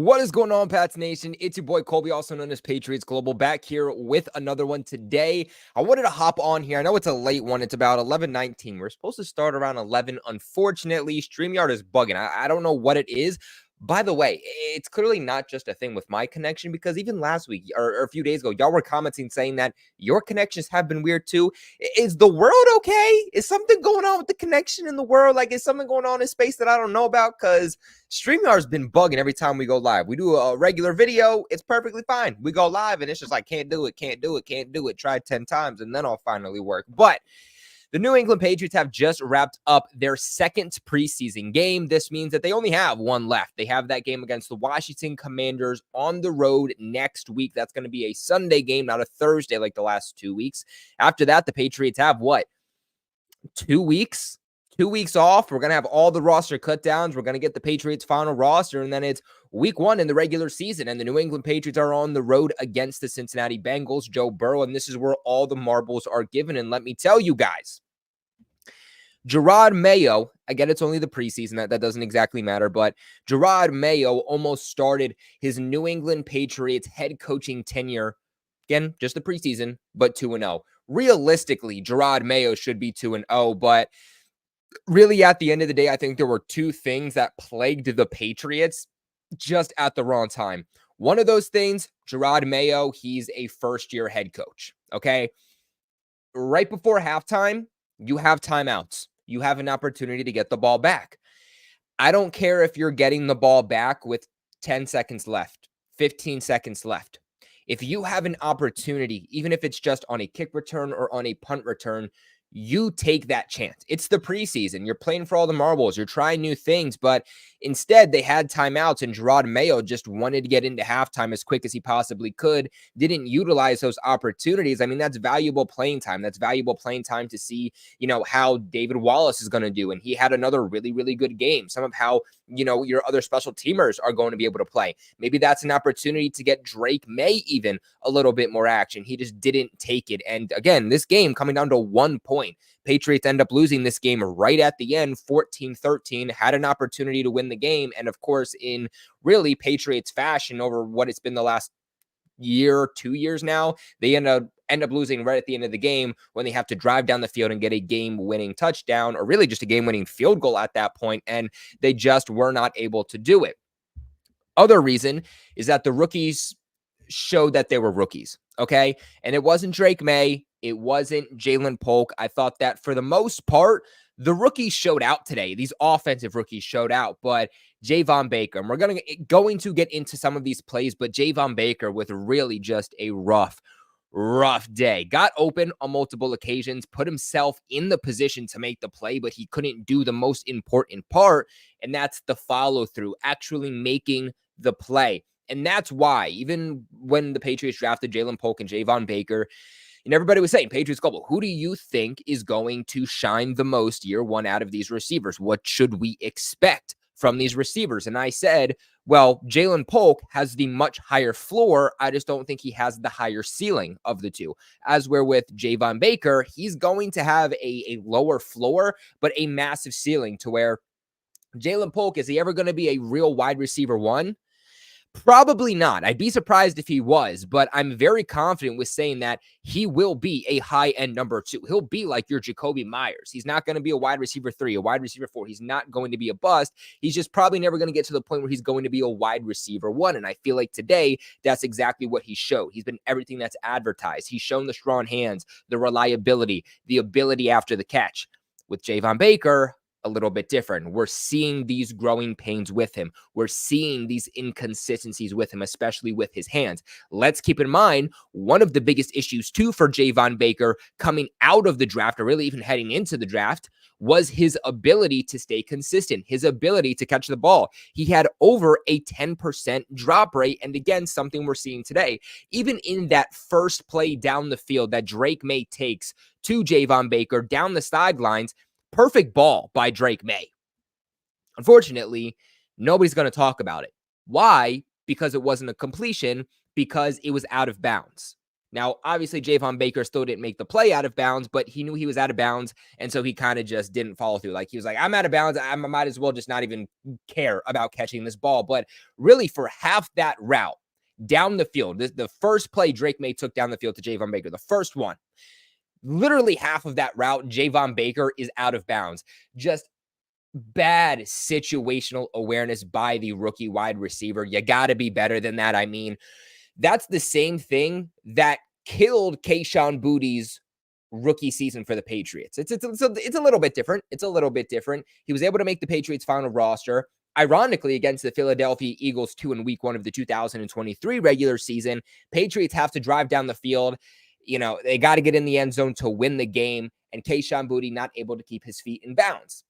What is going on, Pats Nation? It's your boy Colby, also known as Patriots Global, back here with another one today. I wanted to hop on here. I know it's a late one. It's about 11:19. We're supposed to start around 11. Unfortunately, StreamYard is bugging. I don't know what it is. By the way, it's clearly not just a thing with my connection, because even last week or a few days ago, y'all were commenting saying that your connections have been weird too. Is the world okay? Is something going on with the connection in the world? Like, is something going on in space that I don't know about? Because StreamYard's been bugging every time we go live. We do a regular video, it's perfectly fine. We go live and it's just like, can't do it, can't do it, can't do it. Tried 10 times and then I'll finally work. But the New England Patriots have just wrapped up their second preseason game. This means that they only have one left. They have that game against the Washington Commanders on the road next week. That's going to be a Sunday game, not a Thursday like the last 2 weeks. After that, the Patriots have what? 2 weeks? 2 weeks off. We're going to have all the roster cut downs. We're going to get the Patriots final roster, and then it's week 1 in the regular season, and the New England Patriots are on the road against the Cincinnati Bengals, Joe Burrow, and this is where all the marbles are given. And let me tell you guys, Mayo, I get it's only the preseason, that doesn't exactly matter, but Mayo almost started his New England Patriots head coaching tenure, again, just the preseason, but 2-0. Realistically, Mayo should be 2-0, but really at the end of the day, I think there were two things that plagued the Patriots just at the wrong time. One of those things, Mayo, he's a first-year head coach, okay? Right before halftime, you have timeouts. You have an opportunity to get the ball back. I don't care if you're getting the ball back with 10 seconds left, 15 seconds left. If you have an opportunity, even if it's just on a kick return or on a punt return, you take that chance. It's the preseason. You're playing for all the marbles. You're trying new things, but instead they had timeouts, and Mayo just wanted to get into halftime as quick as he possibly could, didn't utilize those opportunities. I mean, that's valuable playing time. That's valuable playing time to see, how David Wallace is going to do. And he had another really, really good game. Some of how, your other special teamers are going to be able to play. Maybe that's an opportunity to get Drake Maye even a little bit more action. He just didn't take it. And again, this game coming down to 1 point. Patriots end up losing this game right at the end, 14-13, had an opportunity to win the game. And of course, in really Patriots fashion over what it's been the last year, 2 years now, they end up losing right at the end of the game when they have to drive down the field and get a game-winning touchdown, or really just a game-winning field goal at that point, and they just were not able to do it. Other reason is that the rookies showed that they were rookies, okay? And it wasn't Drake Maye. It wasn't Jalen Polk. I thought that for the most part, the rookies showed out today. These offensive rookies showed out, but Javon Baker, and we're going to get into some of these plays, but Javon Baker with really just a rough day. Got open on multiple occasions, put himself in the position to make the play, but he couldn't do the most important part, and that's the follow-through, actually making the play. And that's why, even when the Patriots drafted Jalen Polk and Javon Baker, and everybody was saying, Patriots Global, who do you think is going to shine the most year one out of these receivers? What should we expect from these receivers? And I said, well, Jalen Polk has the much higher floor. I just don't think he has the higher ceiling of the two. As where with Javon Baker, he's going to have a lower floor, but a massive ceiling, to where Jalen Polk, is he ever going to be a real wide receiver one? Probably not. I'd be surprised if he was, but I'm very confident with saying that he will be a high-end number 2. He'll be like your Jacoby Myers. He's not going to be a wide receiver 3, a wide receiver 4. He's not going to be a bust. He's just probably never going to get to the point where he's going to be a wide receiver 1, and I feel like today that's exactly what he showed. He's been everything that's advertised. He's shown the strong hands, the reliability, the ability after the catch. With Javon Baker, a little bit different. We're seeing these growing pains with him. We're seeing these inconsistencies with him, especially with his hands. Let's keep in mind, one of the biggest issues too for Javon Baker coming out of the draft, or really even heading into the draft, was his ability to stay consistent, his ability to catch the ball. He had over a 10% drop rate. And again, something we're seeing today, even in that first play down the field that Drake Maye takes to Javon Baker down the sidelines, perfect ball by Drake Maye. Unfortunately, nobody's going to talk about it. Why? Because it wasn't a completion, because it was out of bounds. Now, obviously, Javon Baker still didn't make the play out of bounds, but he knew he was out of bounds, and so he kind of just didn't follow through. Like, he was like, I'm out of bounds. I might as well just not even care about catching this ball. But really, for half that route down the field, the first play Drake Maye took down the field to Javon Baker, the first one, literally half of that route, Javon Baker is out of bounds. Just bad situational awareness by the rookie wide receiver. You got to be better than that. I mean, that's the same thing that killed Kayshon Boutte's rookie season for the Patriots. It's a little bit different. It's a little bit different. He was able to make the Patriots final roster. Ironically, against the Philadelphia Eagles 2 in week 1 of the 2023 regular season, Patriots have to drive down the field. You know, they got to get in the end zone to win the game, and Kayshon Boutte not able to keep his feet in bounds.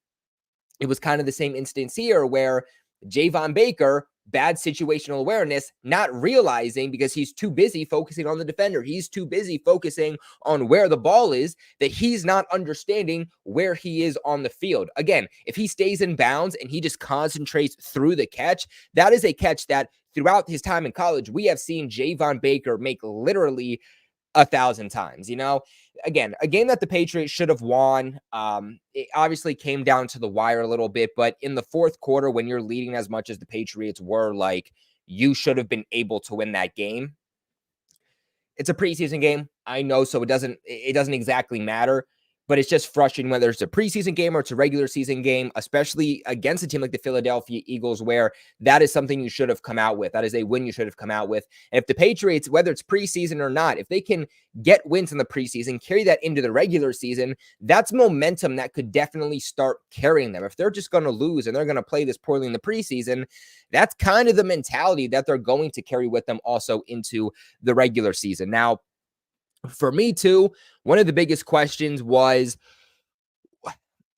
It was kind of the same instance here where Javon Baker, bad situational awareness, not realizing because he's too busy focusing on the defender. He's too busy focusing on where the ball is that he's not understanding where he is on the field. Again, if he stays in bounds and he just concentrates through the catch, that is a catch that throughout his time in college, we have seen Javon Baker make literally 1,000 times. You know, again, a game that the Patriots should have won. It obviously came down to the wire a little bit, but in the fourth quarter, when you're leading as much as the Patriots were, like, you should have been able to win that game. It's a preseason game, I know, so it doesn't exactly matter. But it's just frustrating whether it's a preseason game or it's a regular season game, especially against a team like the Philadelphia Eagles, where that is something you should have come out with. That is a win you should have come out with. And if the Patriots, whether it's preseason or not, if they can get wins in the preseason, carry that into the regular season, that's momentum that could definitely start carrying them. If they're just going to lose and they're going to play this poorly in the preseason, that's kind of the mentality that they're going to carry with them also into the regular season. Now, for me too, one of the biggest questions was,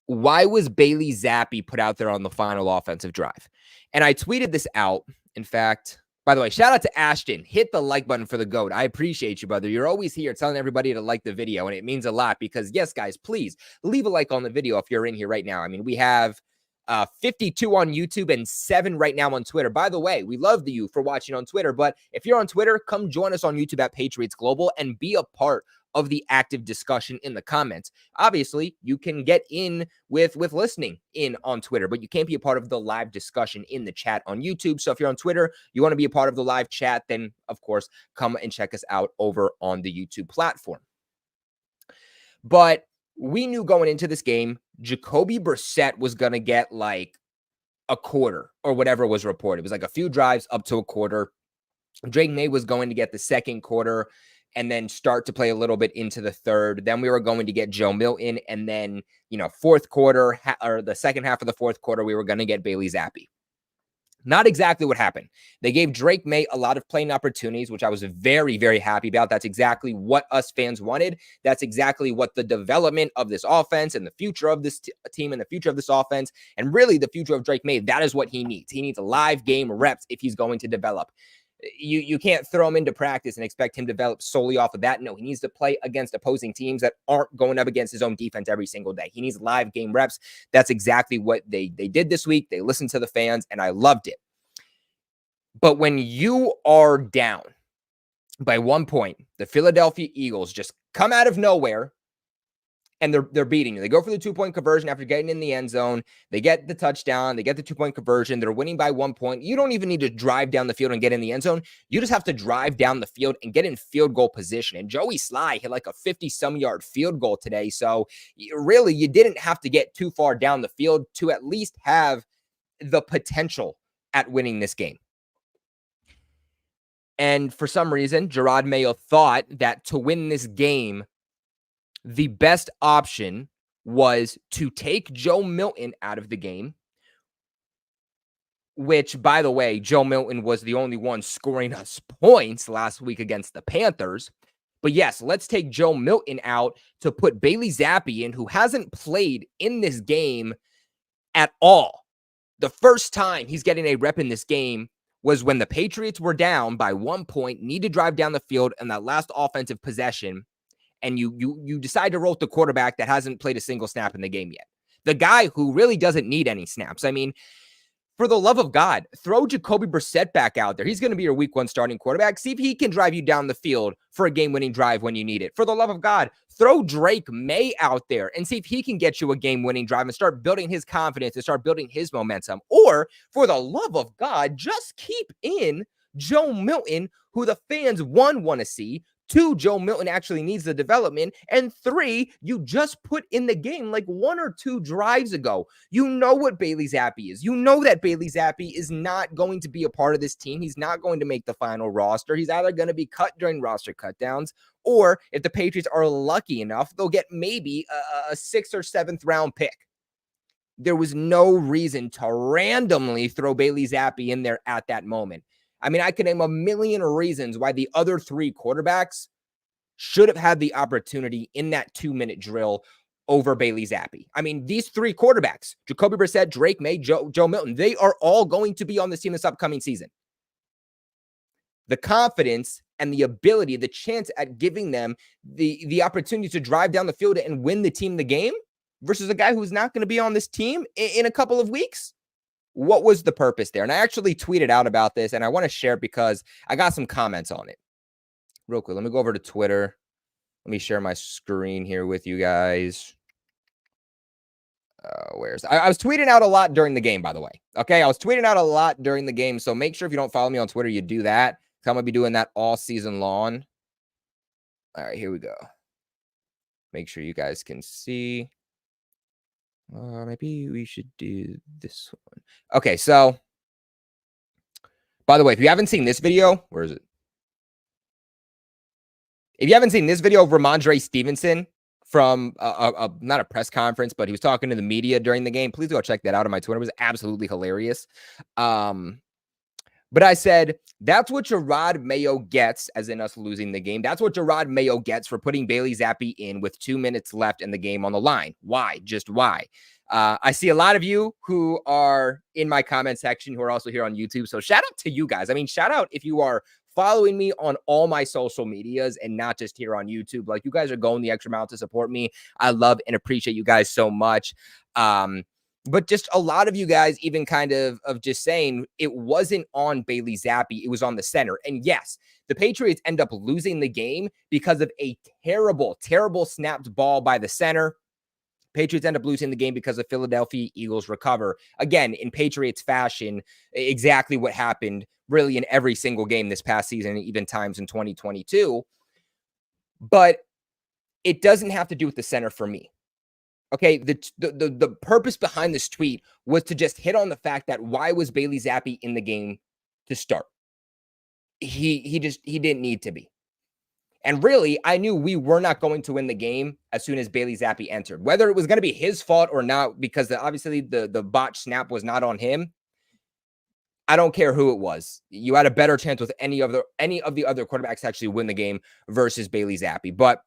why was Bailey Zappi put out there on the final offensive drive? And I tweeted this out. In fact, by the way, shout out to Ashton. Hit the like button for the GOAT. I appreciate you, brother. You're always here telling everybody to like the video, and it means a lot because, yes, guys, please leave a like on the video if you're in here right now. I mean, we have 52 on YouTube and 7 right now on Twitter. By the way, we love you for watching on Twitter, but if you're on Twitter, come join us on YouTube at Patriots Global and be a part of the active discussion in the comments. Obviously, you can get in with listening in on Twitter, but you can't be a part of the live discussion in the chat on YouTube. So if you're on Twitter, you want to be a part of the live chat, then of course, come and check us out over on the YouTube platform. But we knew going into this game, Jacoby Brissett was going to get like a quarter or whatever was reported. It was like a few drives up to a quarter. Drake Maye was going to get the second quarter and then start to play a little bit into the third. Then we were going to get Joe Milton. And then, you know, fourth quarter or the second half of the fourth quarter, we were going to get Bailey Zappi. Not exactly what happened. They gave Drake Maye a lot of playing opportunities, which I was very, very happy about. That's exactly what us fans wanted. That's exactly what the development of this offense and the future of this team and the future of this offense and really the future of Drake Maye, that is what he needs. He needs live game reps if he's going to develop. You can't throw him into practice and expect him to develop solely off of that. No, he needs to play against opposing teams that aren't going up against his own defense every single day. He needs live game reps. That's exactly what they did this week. They listened to the fans, and I loved it. But when you are down by 1 point, the Philadelphia Eagles just come out of nowhere and they're beating you. They go for the 2-point conversion after getting in the end zone. They get the touchdown. They get the 2-point conversion. They're winning by 1 point. You don't even need to drive down the field and get in the end zone. You just have to drive down the field and get in field goal position. And Joey Sly hit like a 50-some yard field goal today. So really, you didn't have to get too far down the field to at least have the potential at winning this game. And for some reason, Jerod Mayo thought that to win this game, the best option was to take Joe Milton out of the game, which, by the way, Joe Milton was the only one scoring us points last week against the Panthers. But yes, let's take Joe Milton out to put Bailey Zappi in, who hasn't played in this game at all. The first time he's getting a rep in this game was when the Patriots were down by 1 point, need to drive down the field in that last offensive possession, and you decide to roll with the quarterback that hasn't played a single snap in the game yet. The guy who really doesn't need any snaps. I mean, For the love of God, throw Jacoby Brissett back out there. He's going to be your week 1 starting quarterback. See if he can drive you down the field for a game-winning drive when you need it. For the love of God, throw Drake Maye out there and see if he can get you a game-winning drive and start building his confidence and start building his momentum. Or, for the love of God, just keep in Joe Milton, who the fans, 1, want to see. 2, Joe Milton actually needs the development. And 3, you just put in the game like 1 or 2 drives ago. You know what Bailey Zappi is. You know that Bailey Zappi is not going to be a part of this team. He's not going to make the final roster. He's either going to be cut during roster cutdowns, or if the Patriots are lucky enough, they'll get maybe a 6th or 7th round pick. There was no reason to randomly throw Bailey Zappi in there at that moment. I mean, I could name a million reasons why the other 3 quarterbacks should have had the opportunity in that 2-minute drill over Bailey Zappi. I mean, these 3 quarterbacks, Jacoby Brissett, Drake Maye, Joe Milton, they are all going to be on this team this upcoming season. The confidence and the ability, the chance at giving them the opportunity to drive down the field and win the team the game versus a guy who's not going to be on this team in a couple of weeks. What was the purpose there? And I actually tweeted out about this, and I want to share it because I got some comments on it. Real quick, let me go over to Twitter. Let me share my screen here with you guys. I was tweeting out a lot during the game, by the way. Okay, I was tweeting out a lot during the game, so make sure if you don't follow me on Twitter, you do that. I'm going to be doing that all season long. All right, here we go. Make sure you guys can see. Maybe we should do this one. Okay, so, by the way, if you haven't seen this video, where is it? If you haven't seen this video of Ramondre Stevenson from not a press conference, but he was talking to the media during the game, please go check that out on my Twitter. It was absolutely hilarious. But I said, that's what Jerod Mayo gets, as in us losing the game. That's what Jerod Mayo gets for putting Bailey Zappi in with 2 minutes left in the game on the line. Why? Just why? I see a lot of you who are in my comment section who are also here on YouTube. So shout out to you guys. I mean, shout out if you are following me on all my social medias and not just here on YouTube. Like, you guys are going the extra mile to support me. I love and appreciate you guys so much. But just a lot of you guys even kind of just saying it wasn't on Bailey Zappi, it was on the center. And yes, the Patriots end up losing the game because of a terrible, terrible snapped ball by the center. Patriots end up losing the game because of Philadelphia Eagles recover. Again, in Patriots fashion, exactly what happened really in every single game this past season, even times in 2022. But it doesn't have to do with the center for me. Okay, the purpose behind this tweet was to just hit on the fact that why was Bailey Zappi in the game to start? He didn't need to be. And really, I knew we were not going to win the game as soon as Bailey Zappi entered. Whether it was going to be his fault or not, because obviously the botch snap was not on him. I don't care who it was. You had a better chance with any of the other quarterbacks to actually win the game versus Bailey Zappi. But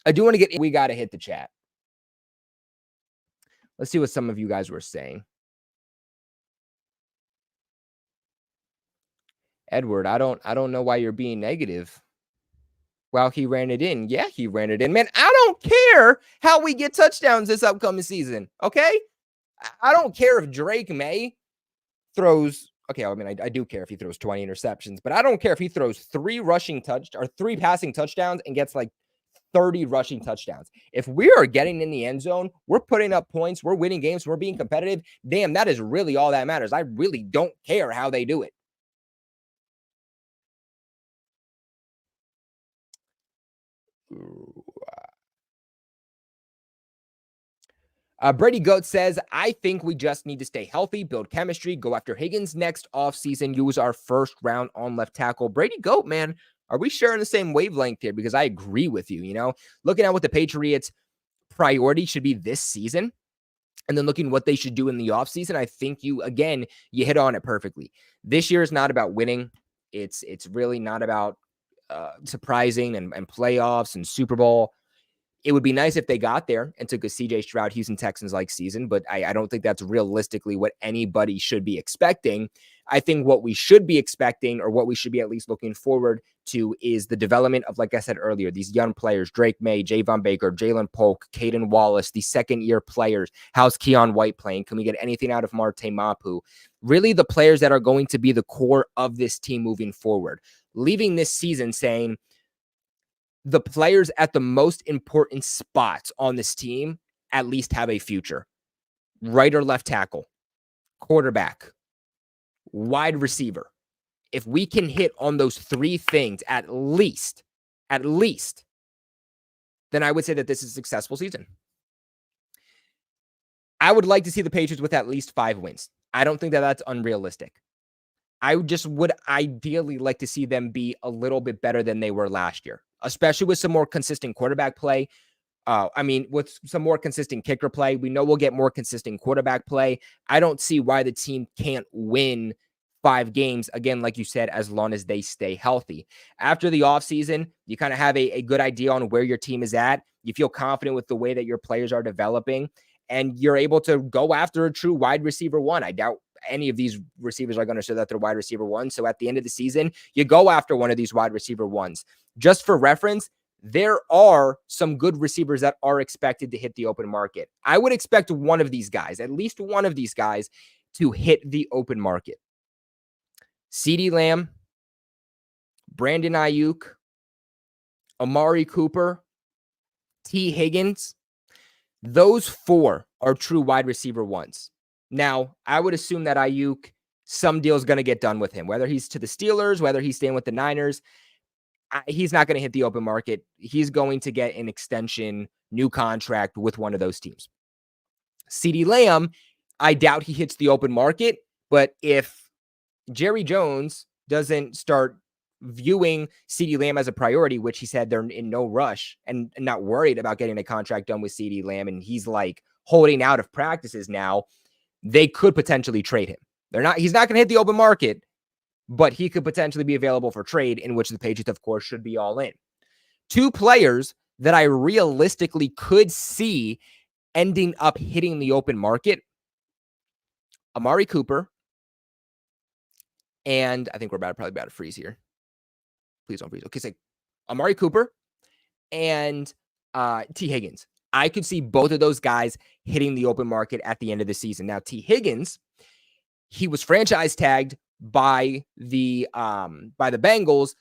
I do want to we got to hit the chat. Let's see what some of you guys were saying. Edward, I don't know why you're being negative. Well, he ran it in. Yeah, he ran it in. Man, I don't care how we get touchdowns this upcoming season, okay? I don't care if Drake Maye throws, okay, I mean, I do care if he throws 20 interceptions, but I don't care if he throws 3 passing touchdowns and gets like 30 rushing touchdowns. If we are getting in the end zone, we're putting up points, we're winning games, we're being competitive. Damn, that is really all that matters. I really don't care how they do it. Brady Goat says, I think we just need to stay healthy, build chemistry, go after Higgins next offseason, use our first round on left tackle. Brady Goat, man, are we sharing the same wavelength here? Because I agree with you, looking at what the Patriots' priority should be this season, and then looking what they should do in the offseason, I think you hit on it perfectly. This year is not about winning. It's really not about surprising and playoffs and Super Bowl. It would be nice if they got there and took a CJ Stroud Houston Texans-like season, but I don't think that's realistically what anybody should be expecting. I think what we should be expecting, or what we should be at least looking forward to, is the development of, like I said earlier, these young players, Drake Maye, Javon Baker, Jalen Polk, Caden Wallace, the second-year players. How's Keon White playing? Can we get anything out of Marte Mapu? Really the players that are going to be the core of this team moving forward. Leaving this season saying, the players at the most important spots on this team at least have a future. Right or left tackle, quarterback, wide receiver. If we can hit on those three things at least, then I would say that this is a successful season. I would like to see the Patriots with at least 5 wins. I don't think that that's unrealistic. I just would ideally like to see them be a little bit better than they were last year, especially with some more consistent quarterback play. With some more consistent kicker play. We know we'll get more consistent quarterback play. I don't see why the team can't win 5 games, again, like you said, as long as they stay healthy. After the offseason, you kind of have a good idea on where your team is at. You feel confident with the way that your players are developing, and you're able to go after a true wide receiver one. I doubt any of these receivers are going to show that they're wide receiver one. So at the end of the season, you go after one of these wide receiver ones. Just for reference, there are some good receivers that are expected to hit the open market. I would expect one of these guys, at least one of these guys, to hit the open market. CeeDee Lamb, Brandon Ayuk, Amari Cooper, T. Higgins. Those 4 are true wide receiver ones. Now, I would assume that Ayuk, some deal is going to get done with him, whether he's to the Steelers, whether he's staying with the Niners. He's not going to hit the open market. He's going to get an extension, new contract with one of those teams. CeeDee Lamb, I doubt he hits the open market, but if Jerry Jones doesn't start viewing CeeDee Lamb as a priority, which he said they're in no rush and not worried about getting a contract done with CeeDee Lamb, and he's like holding out of practices now, they could potentially trade him. He's not going to hit the open market, but he could potentially be available for trade, in which the Patriots, of course, should be all in. 2 players that I realistically could see ending up hitting the open market, Amari Cooper, and I think we're probably about to freeze here. Please don't freeze. Okay, so Amari Cooper and T. Higgins. I could see both of those guys hitting the open market at the end of the season. Now, T. Higgins, he was franchise tagged by the Bengals.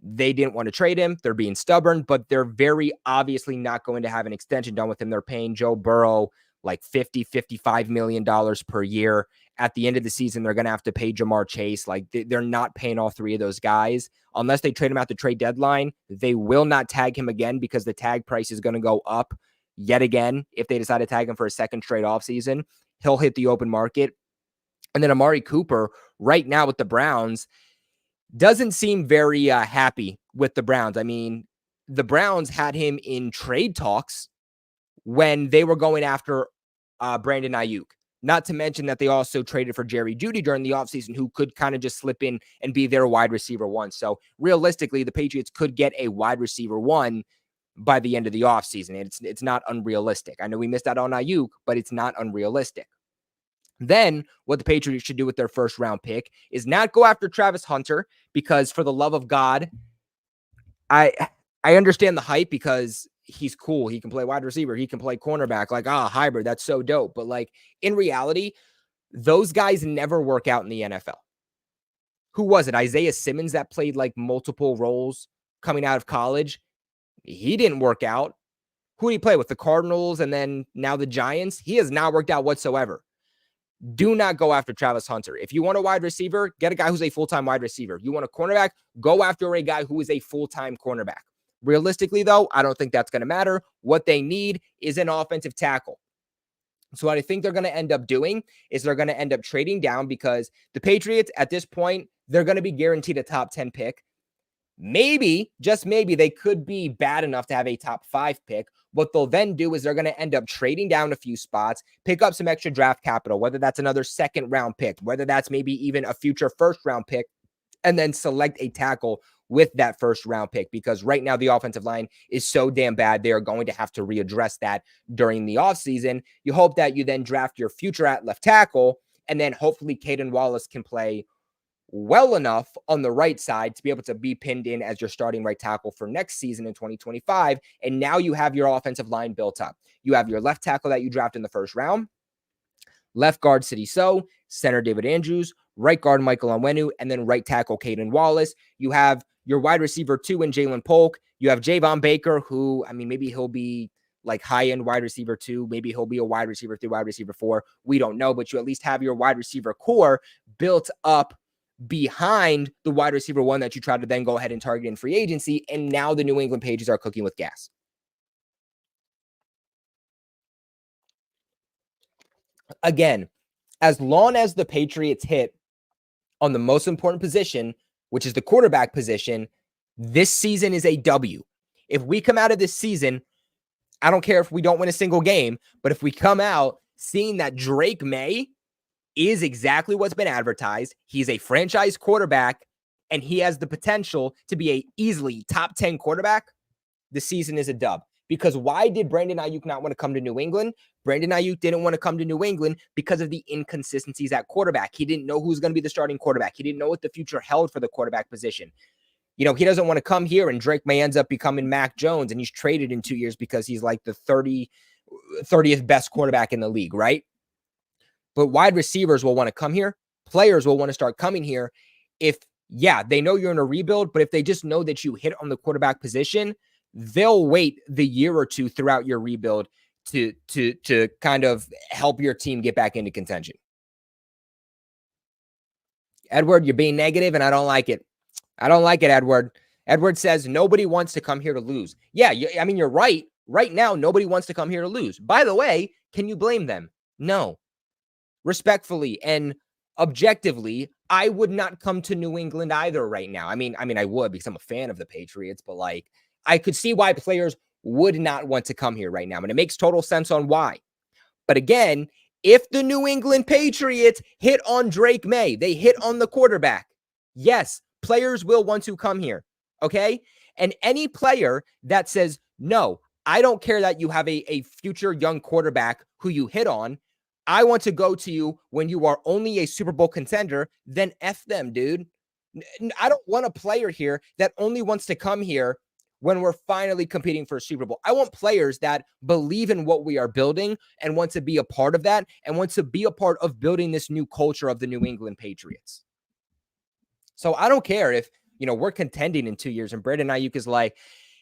They didn't want to trade him. They're being stubborn, but they're very obviously not going to have an extension done with him. They're paying Joe Burrow like $55 million per year. At the end of the season, they're going to have to pay Jamar Chase. Like, they're not paying all 3 of those guys. Unless they trade him at the trade deadline, they will not tag him again, because the tag price is going to go up yet again if they decide to tag him for a second straight offseason. He'll hit the open market. And then Amari Cooper, right now with the Browns, doesn't seem very happy with the Browns. I mean, the Browns had him in trade talks when they were going after Brandon Ayuk. Not to mention that they also traded for Jerry Jeudy during the offseason, who could kind of just slip in and be their wide receiver one. So realistically, the Patriots could get a wide receiver one by the end of the offseason. It's not unrealistic. I know we missed out on Ayuk, but it's not unrealistic. Then what the Patriots should do with their first round pick is not go after Travis Hunter, because for the love of God, I understand the hype because he's cool. He can play wide receiver. He can play cornerback. Like, hybrid. That's so dope. But like, in reality, those guys never work out in the NFL. Who was it? Isaiah Simmons that played like multiple roles coming out of college. He didn't work out. Who did he play with? The Cardinals and then now the Giants. He has not worked out whatsoever. Do not go after Travis Hunter. If you want a wide receiver, get a guy who's a full-time wide receiver. You want a cornerback, go after a guy who is a full-time cornerback. Realistically, though, I don't think that's going to matter. What they need is an offensive tackle. So what I think they're going to end up doing is they're going to end up trading down, because the Patriots, at this point, they're going to be guaranteed a top 10 pick. Maybe, just maybe, they could be bad enough to have a top 5 pick. What they'll then do is they're going to end up trading down a few spots, pick up some extra draft capital, whether that's another second round pick, whether that's maybe even a future first round pick, and then select a tackle with that first round pick, because right now the offensive line is so damn bad. They are going to have to readdress that during the offseason. You hope that you then draft your future at left tackle, and then hopefully Caden Wallace can play well enough on the right side to be able to be pinned in as your starting right tackle for next season in 2025. And now you have your offensive line built up. You have your left tackle that you draft in the first round, left guard City So, center David Andrews, right guard Michael Onwenu, and then right tackle Caden Wallace. You have your wide receiver 2 in Jalen Polk. You have Javon Baker, who, I mean, maybe he'll be like high-end wide receiver 2. Maybe he'll be a wide receiver 3, wide receiver 4. We don't know, but you at least have your wide receiver core built up behind the wide receiver 1 that you try to then go ahead and target in free agency. And now the New England Patriots are cooking with gas. Again, as long as the Patriots hit on the most important position, which is the quarterback position, this season is a W. If we come out of this season, I don't care if we don't win a single game, but if we come out seeing that Drake Maye is exactly what's been advertised, he's a franchise quarterback, and he has the potential to be a easily top 10 quarterback, the season is a dub. Because why did Brandon Ayuk not want to come to New England? Brandon Ayuk didn't want to come to New England because of the inconsistencies at quarterback. He didn't know who was going to be the starting quarterback. He didn't know what the future held for the quarterback position. You know, he doesn't want to come here and Drake Maye ends up becoming Mac Jones and he's traded in 2 years because he's like the 30th best quarterback in the league, right? But wide receivers will want to come here. Players will want to start coming here if, yeah, they know you're in a rebuild, but if they just know that you hit on the quarterback position, they'll wait the year or two throughout your rebuild to kind of help your team get back into contention. Edward, you're being negative, and I don't like it. I don't like it, Edward. Edward says nobody wants to come here to lose. Yeah, I mean, you're right. Right now, nobody wants to come here to lose. By the way, can you blame them? No. Respectfully and objectively, I would not come to New England either right now. I mean, I would because I'm a fan of the Patriots, but like I could see why players would not want to come here right now. And it makes total sense on why. But again, if the New England Patriots hit on Drake Maye, they hit on the quarterback, yes, players will want to come here. Okay. And any player that says, no, I don't care that you have a future young quarterback who you hit on, I want to go to you when you are only a Super Bowl contender, then F them, dude. I don't want a player here that only wants to come here when we're finally competing for a Super Bowl. I want players that believe in what we are building and want to be a part of that and want to be a part of building this new culture of the New England Patriots. So I don't care if, you know, we're contending in 2 years and Brandon Ayuk is like,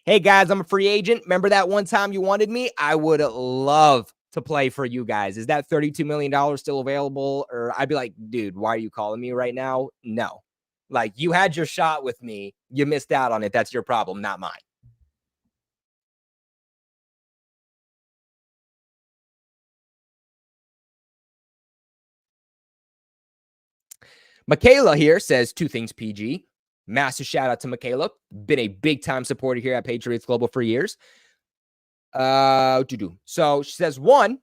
hey guys, I'm a free agent. Remember that one time you wanted me? I would love to play for you guys. Is that $32 million still available? Or I'd be like, dude, why are you calling me right now? No. Like, you had your shot with me. You missed out on it. That's your problem, not mine. Michaela here says 2 things, PG. Massive shout out to Michaela. Been a big time supporter here at Patriots Global for years. So she says, 1,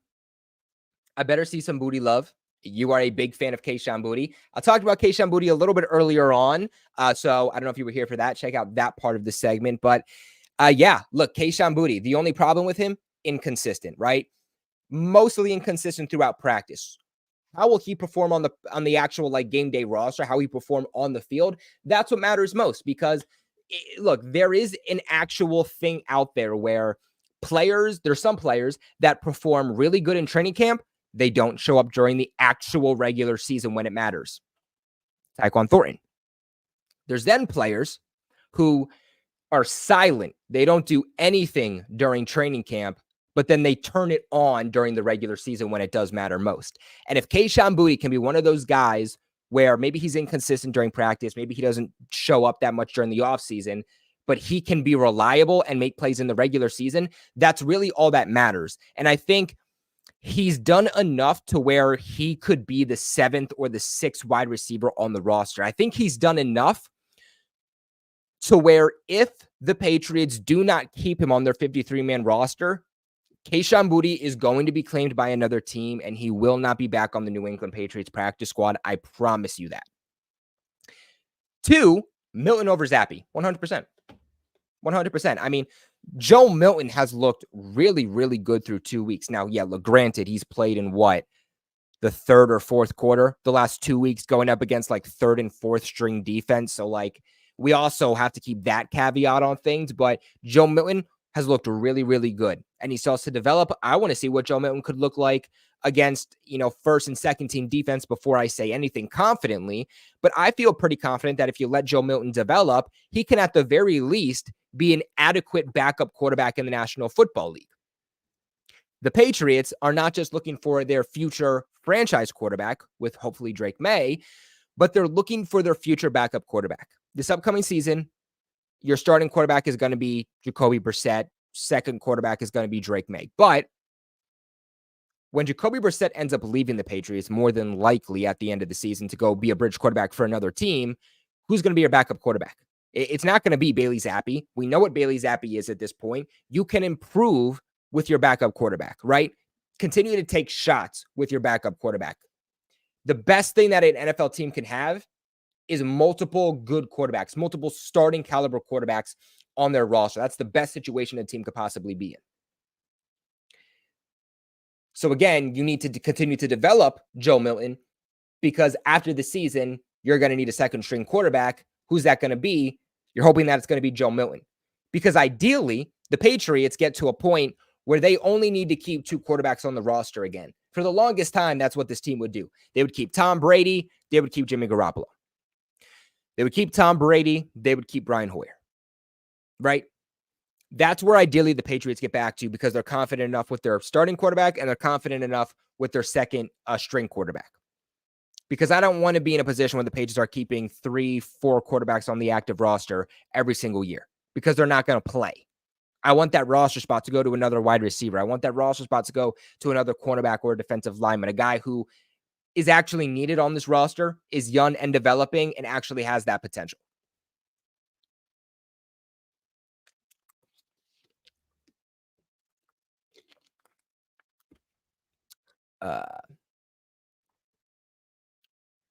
I better see some booty love. You are a big fan of Kayshon Boutte. I talked about Kayshon Boutte a little bit earlier on. So I don't know if you were here for that. Check out that part of the segment. But yeah, look, Kayshon Boutte, the only problem with him, inconsistent, right? Mostly inconsistent throughout practice. How will he perform on the actual like game day roster? How he perform on the field? That's what matters most because look, there is an actual thing out there where there's some players that perform really good in training camp. They don't show up during the actual regular season when it matters. Tyquan Thornton. There's then players who are silent. They don't do anything during training camp, but then they turn it on during the regular season when it does matter most. And if Kayshon Boutte can be one of those guys where maybe he's inconsistent during practice, maybe he doesn't show up that much during the offseason, but he can be reliable and make plays in the regular season, that's really all that matters. And I think he's done enough to where he could be the 7th or the 6th wide receiver on the roster. I think he's done enough to where if the Patriots do not keep him on their 53-man roster, Kayshon Boutte is going to be claimed by another team, and he will not be back on the New England Patriots practice squad. I promise you that. 2, Milton over Zappy, 100%. 100%. I mean, Joe Milton has looked really, really good through 2 weeks. Now, yeah, look, granted, he's played in what? The third or fourth quarter, the last 2 weeks, going up against like third and fourth string defense. So, like, we also have to keep that caveat on things. But Joe Milton has looked really, really good. And he still has to develop. I want to see what Joe Milton could look like against, first and second team defense before I say anything confidently. But I feel pretty confident that if you let Joe Milton develop, he can at the very least be an adequate backup quarterback in the National Football League. The Patriots are not just looking for their future franchise quarterback with hopefully Drake Maye, but they're looking for their future backup quarterback. This upcoming season, your starting quarterback is going to be Jacoby Brissett. Second quarterback is going to be Drake Maye. But when Jacoby Brissett ends up leaving the Patriots, more than likely at the end of the season to go be a bridge quarterback for another team, who's going to be your backup quarterback? It's not going to be Bailey Zappi. We know what Bailey Zappi is at this point. You can improve with your backup quarterback, right? Continue to take shots with your backup quarterback. The best thing that an NFL team can have is multiple good quarterbacks, multiple starting caliber quarterbacks on their roster. That's the best situation a team could possibly be in. So again, you need to continue to develop Joe Milton because after the season, you're going to need a second string quarterback. Who's that going to be? You're hoping that it's going to be Joe Milton. Because ideally, the Patriots get to a point where they only need to keep two quarterbacks on the roster again. For the longest time, that's what this team would do. They would keep Tom Brady. They would keep Jimmy Garoppolo. They would keep Tom Brady. They would keep Brian Hoyer. Right? That's where ideally the Patriots get back to because they're confident enough with their starting quarterback and they're confident enough with their second string quarterback. Because I don't want to be in a position where the Patriots are keeping 3-4 quarterbacks on the active roster every single year because they're not going to play. I want that roster spot to go to another wide receiver. I want that roster spot to go to another cornerback or a defensive lineman, a guy who is actually needed on this roster, is young and developing, and actually has that potential.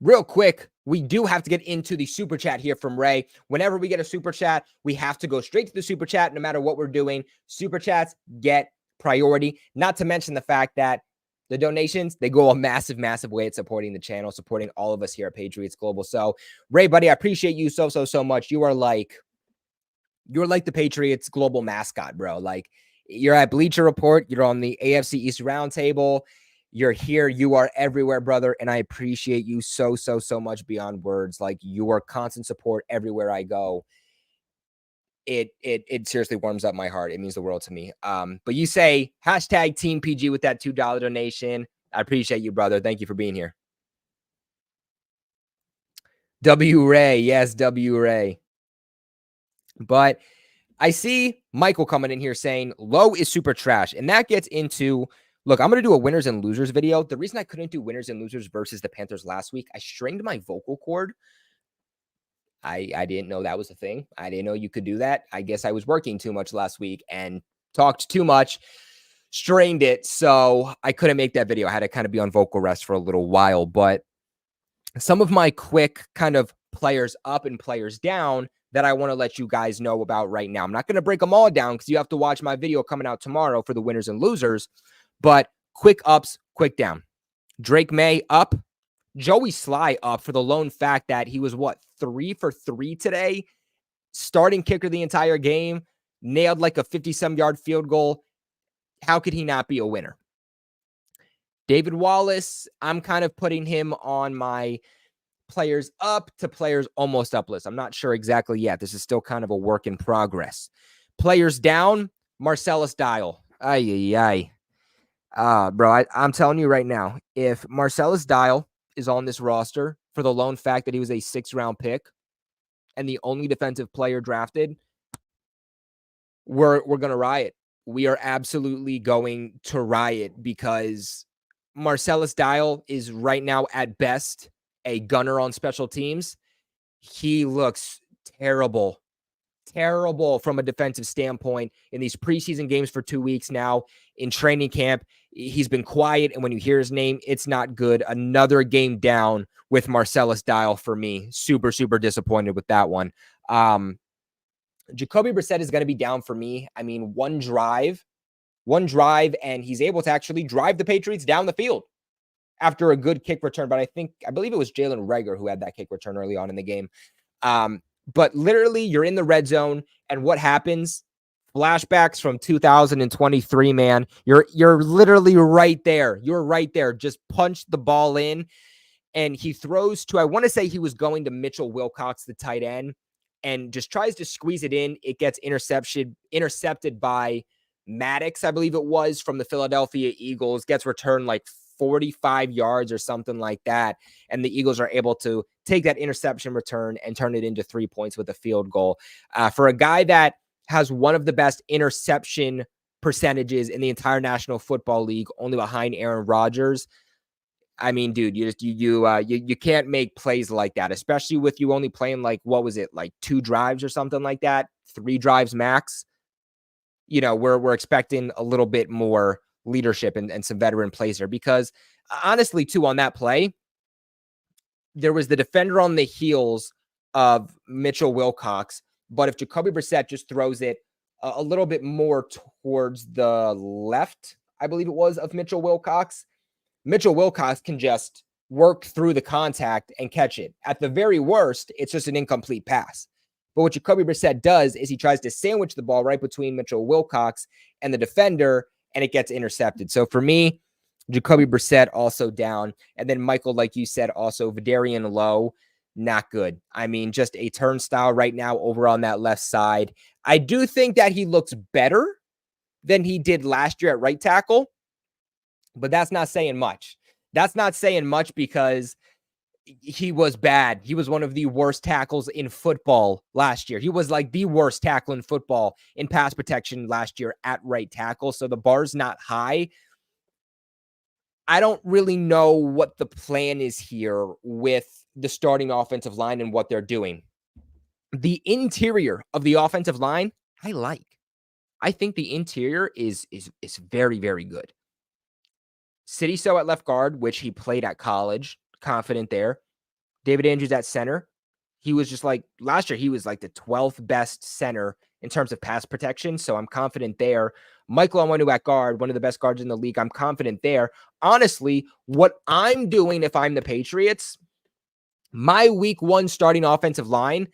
Real quick, we do have to get into the super chat here from Ray. Whenever we get a super chat, we have to go straight to the super chat no matter what we're doing. Super chats get priority, not to mention the fact that the donations, they go a massive, massive way at supporting the channel, supporting all of us here at Patriots Global. So, Ray, buddy, I appreciate you so much. You're like the Patriots Global mascot, bro. Like, you're at Bleacher Report. You're on the AFC East Roundtable. You're here. You are everywhere, brother. And I appreciate you so much beyond words. Like, your constant support everywhere I go. It seriously warms up my heart. It means the world to me. But you say hashtag Team PG with that $2 donation. I appreciate you, brother. Thank you for being here. W Ray. Yes, W Ray. But I see Michael coming in here saying Lowe is super trash. And that gets into, look, I'm going to do a winners and losers video. The reason I couldn't do winners and losers versus the Panthers last week, I strained my vocal cord. I didn't know that was a thing. I didn't know you could do that. I guess I was working too much last week and talked too much, strained it. So I couldn't make that video. I had to kind of be on vocal rest for a little while. But some of my quick kind of players up and players down that I want to let you guys know about right now. I'm not going to break them all down because you have to watch my video coming out tomorrow for the winners and losers. But quick ups, quick down. Drake Maye up. Joey Sly up for the lone fact that he was, 3 for 3 today? Starting kicker the entire game. Nailed like a 50-some-yard field goal. How could he not be a winner? David Wallace, I'm kind of putting him on my players up to players almost up list. I'm not sure exactly yet. This is still kind of a work in progress. Players down, Marcellus Dial. Bro, I'm telling you right now, if Marcellus Dial is on this roster for the lone fact that he was a 6th-round pick and the only defensive player drafted, we're going to riot. We are absolutely going to riot because Marcellus Dial is right now at best a gunner on special teams. He looks terrible terrible from a defensive standpoint in these preseason games for 2 weeks now. In training camp, he's been quiet, and when you hear his name, it's not good. Another game down with Marcellus Dial for me. Super, super disappointed with that one. Jacoby Brissett is going to be down for me. I mean, one drive, and he's able to actually drive the Patriots down the field after a good kick return. But I believe it was Jalen Reagor who had that kick return early on in the game. But literally, you're in the red zone, and what happens? Flashbacks from 2023, man. You're literally right there. You're right there. Just punch the ball in, and he throws to, I want to say he was going to Mitchell Wilcox, the tight end, and just tries to squeeze it in. It gets intercepted by Maddox, I believe it was, from the Philadelphia Eagles, gets returned like 45 yards or something like that. And the Eagles are able to take that interception return and turn it into 3 points with a field goal. For a guy that has one of the best interception percentages in the entire National Football League, only behind Aaron Rodgers, I mean, dude, you can't make plays like that, especially with you only playing like, what was it, like 2 drives or something like that, 3 drives max. You know, we're expecting a little bit more leadership and some veteran plays there, because honestly, too, on that play, there was the defender on the heels of Mitchell Wilcox, but if Jacoby Brissett just throws it a little bit more towards the left, I believe it was, of Mitchell Wilcox can just work through the contact and catch it. At the very worst, it's just an incomplete pass. But what Jacoby Brissett does is he tries to sandwich the ball right between Mitchell Wilcox and the defender, and it gets intercepted. So for me, Jacoby Brissett also down. And then Michael, like you said, also Vidarian Lowe, not good. I mean, just a turnstile right now over on that left side. I do think that he looks better than he did last year at right tackle, but that's not saying much. That's not saying much because he was bad. He was one of the worst tackles in football last year. He was like the worst tackle in football in pass protection last year at right tackle. So the bar's not high. I don't really know what the plan is here with the starting offensive line and what they're doing. The interior of the offensive line, I like. I think the interior is very, very good. City So at left guard, which he played at college, confident there. David Andrews at center. He was just like, last year, he was like the 12th best center in terms of pass protection, so I'm confident there. Michael Onwenu at guard, one of the best guards in the league. I'm confident there. Honestly, what I'm doing if I'm the Patriots, my week 1 starting offensive line,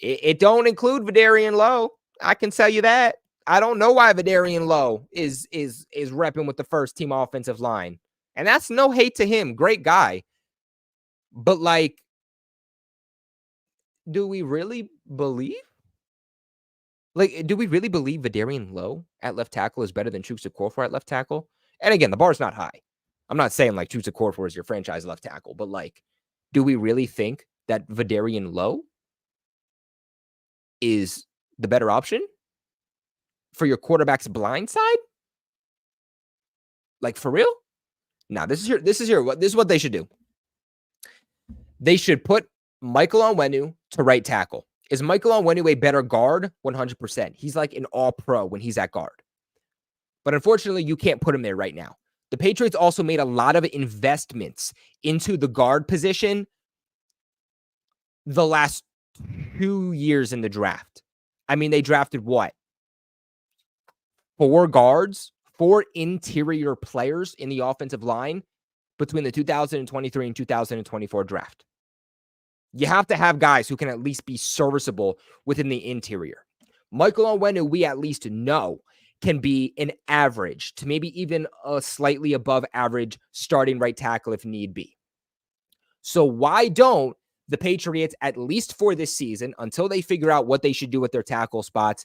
it don't include Vidarian Lowe. I can tell you that. I don't know why Vidarian Lowe is repping with the first team offensive line. And that's no hate to him. Great guy. But like, do we really believe? Like, do we really believe Vidarian Lowe at left tackle is better than Chukwueze Okorafor at left tackle? And again, the bar's not high. I'm not saying like Chukwueze Okorafor is your franchise left tackle, but like, do we really think that Vidarian Lowe is the better option for your quarterback's blind side? Like, for real? Now, this is what they should do. They should put Michael Onwenu to right tackle. Is Michael Onwenu a better guard? 100%. He's like an all-pro when he's at guard. But unfortunately, you can't put him there right now. The Patriots also made a lot of investments into the guard position the last 2 years in the draft. I mean, they drafted what? 4 guards, 4 interior players in the offensive line between the 2023 and 2024 draft. You have to have guys who can at least be serviceable within the interior. Michael Onwenu, we at least know, can be an average to maybe even a slightly above average starting right tackle if need be. So why don't the Patriots, at least for this season, until they figure out what they should do with their tackle spots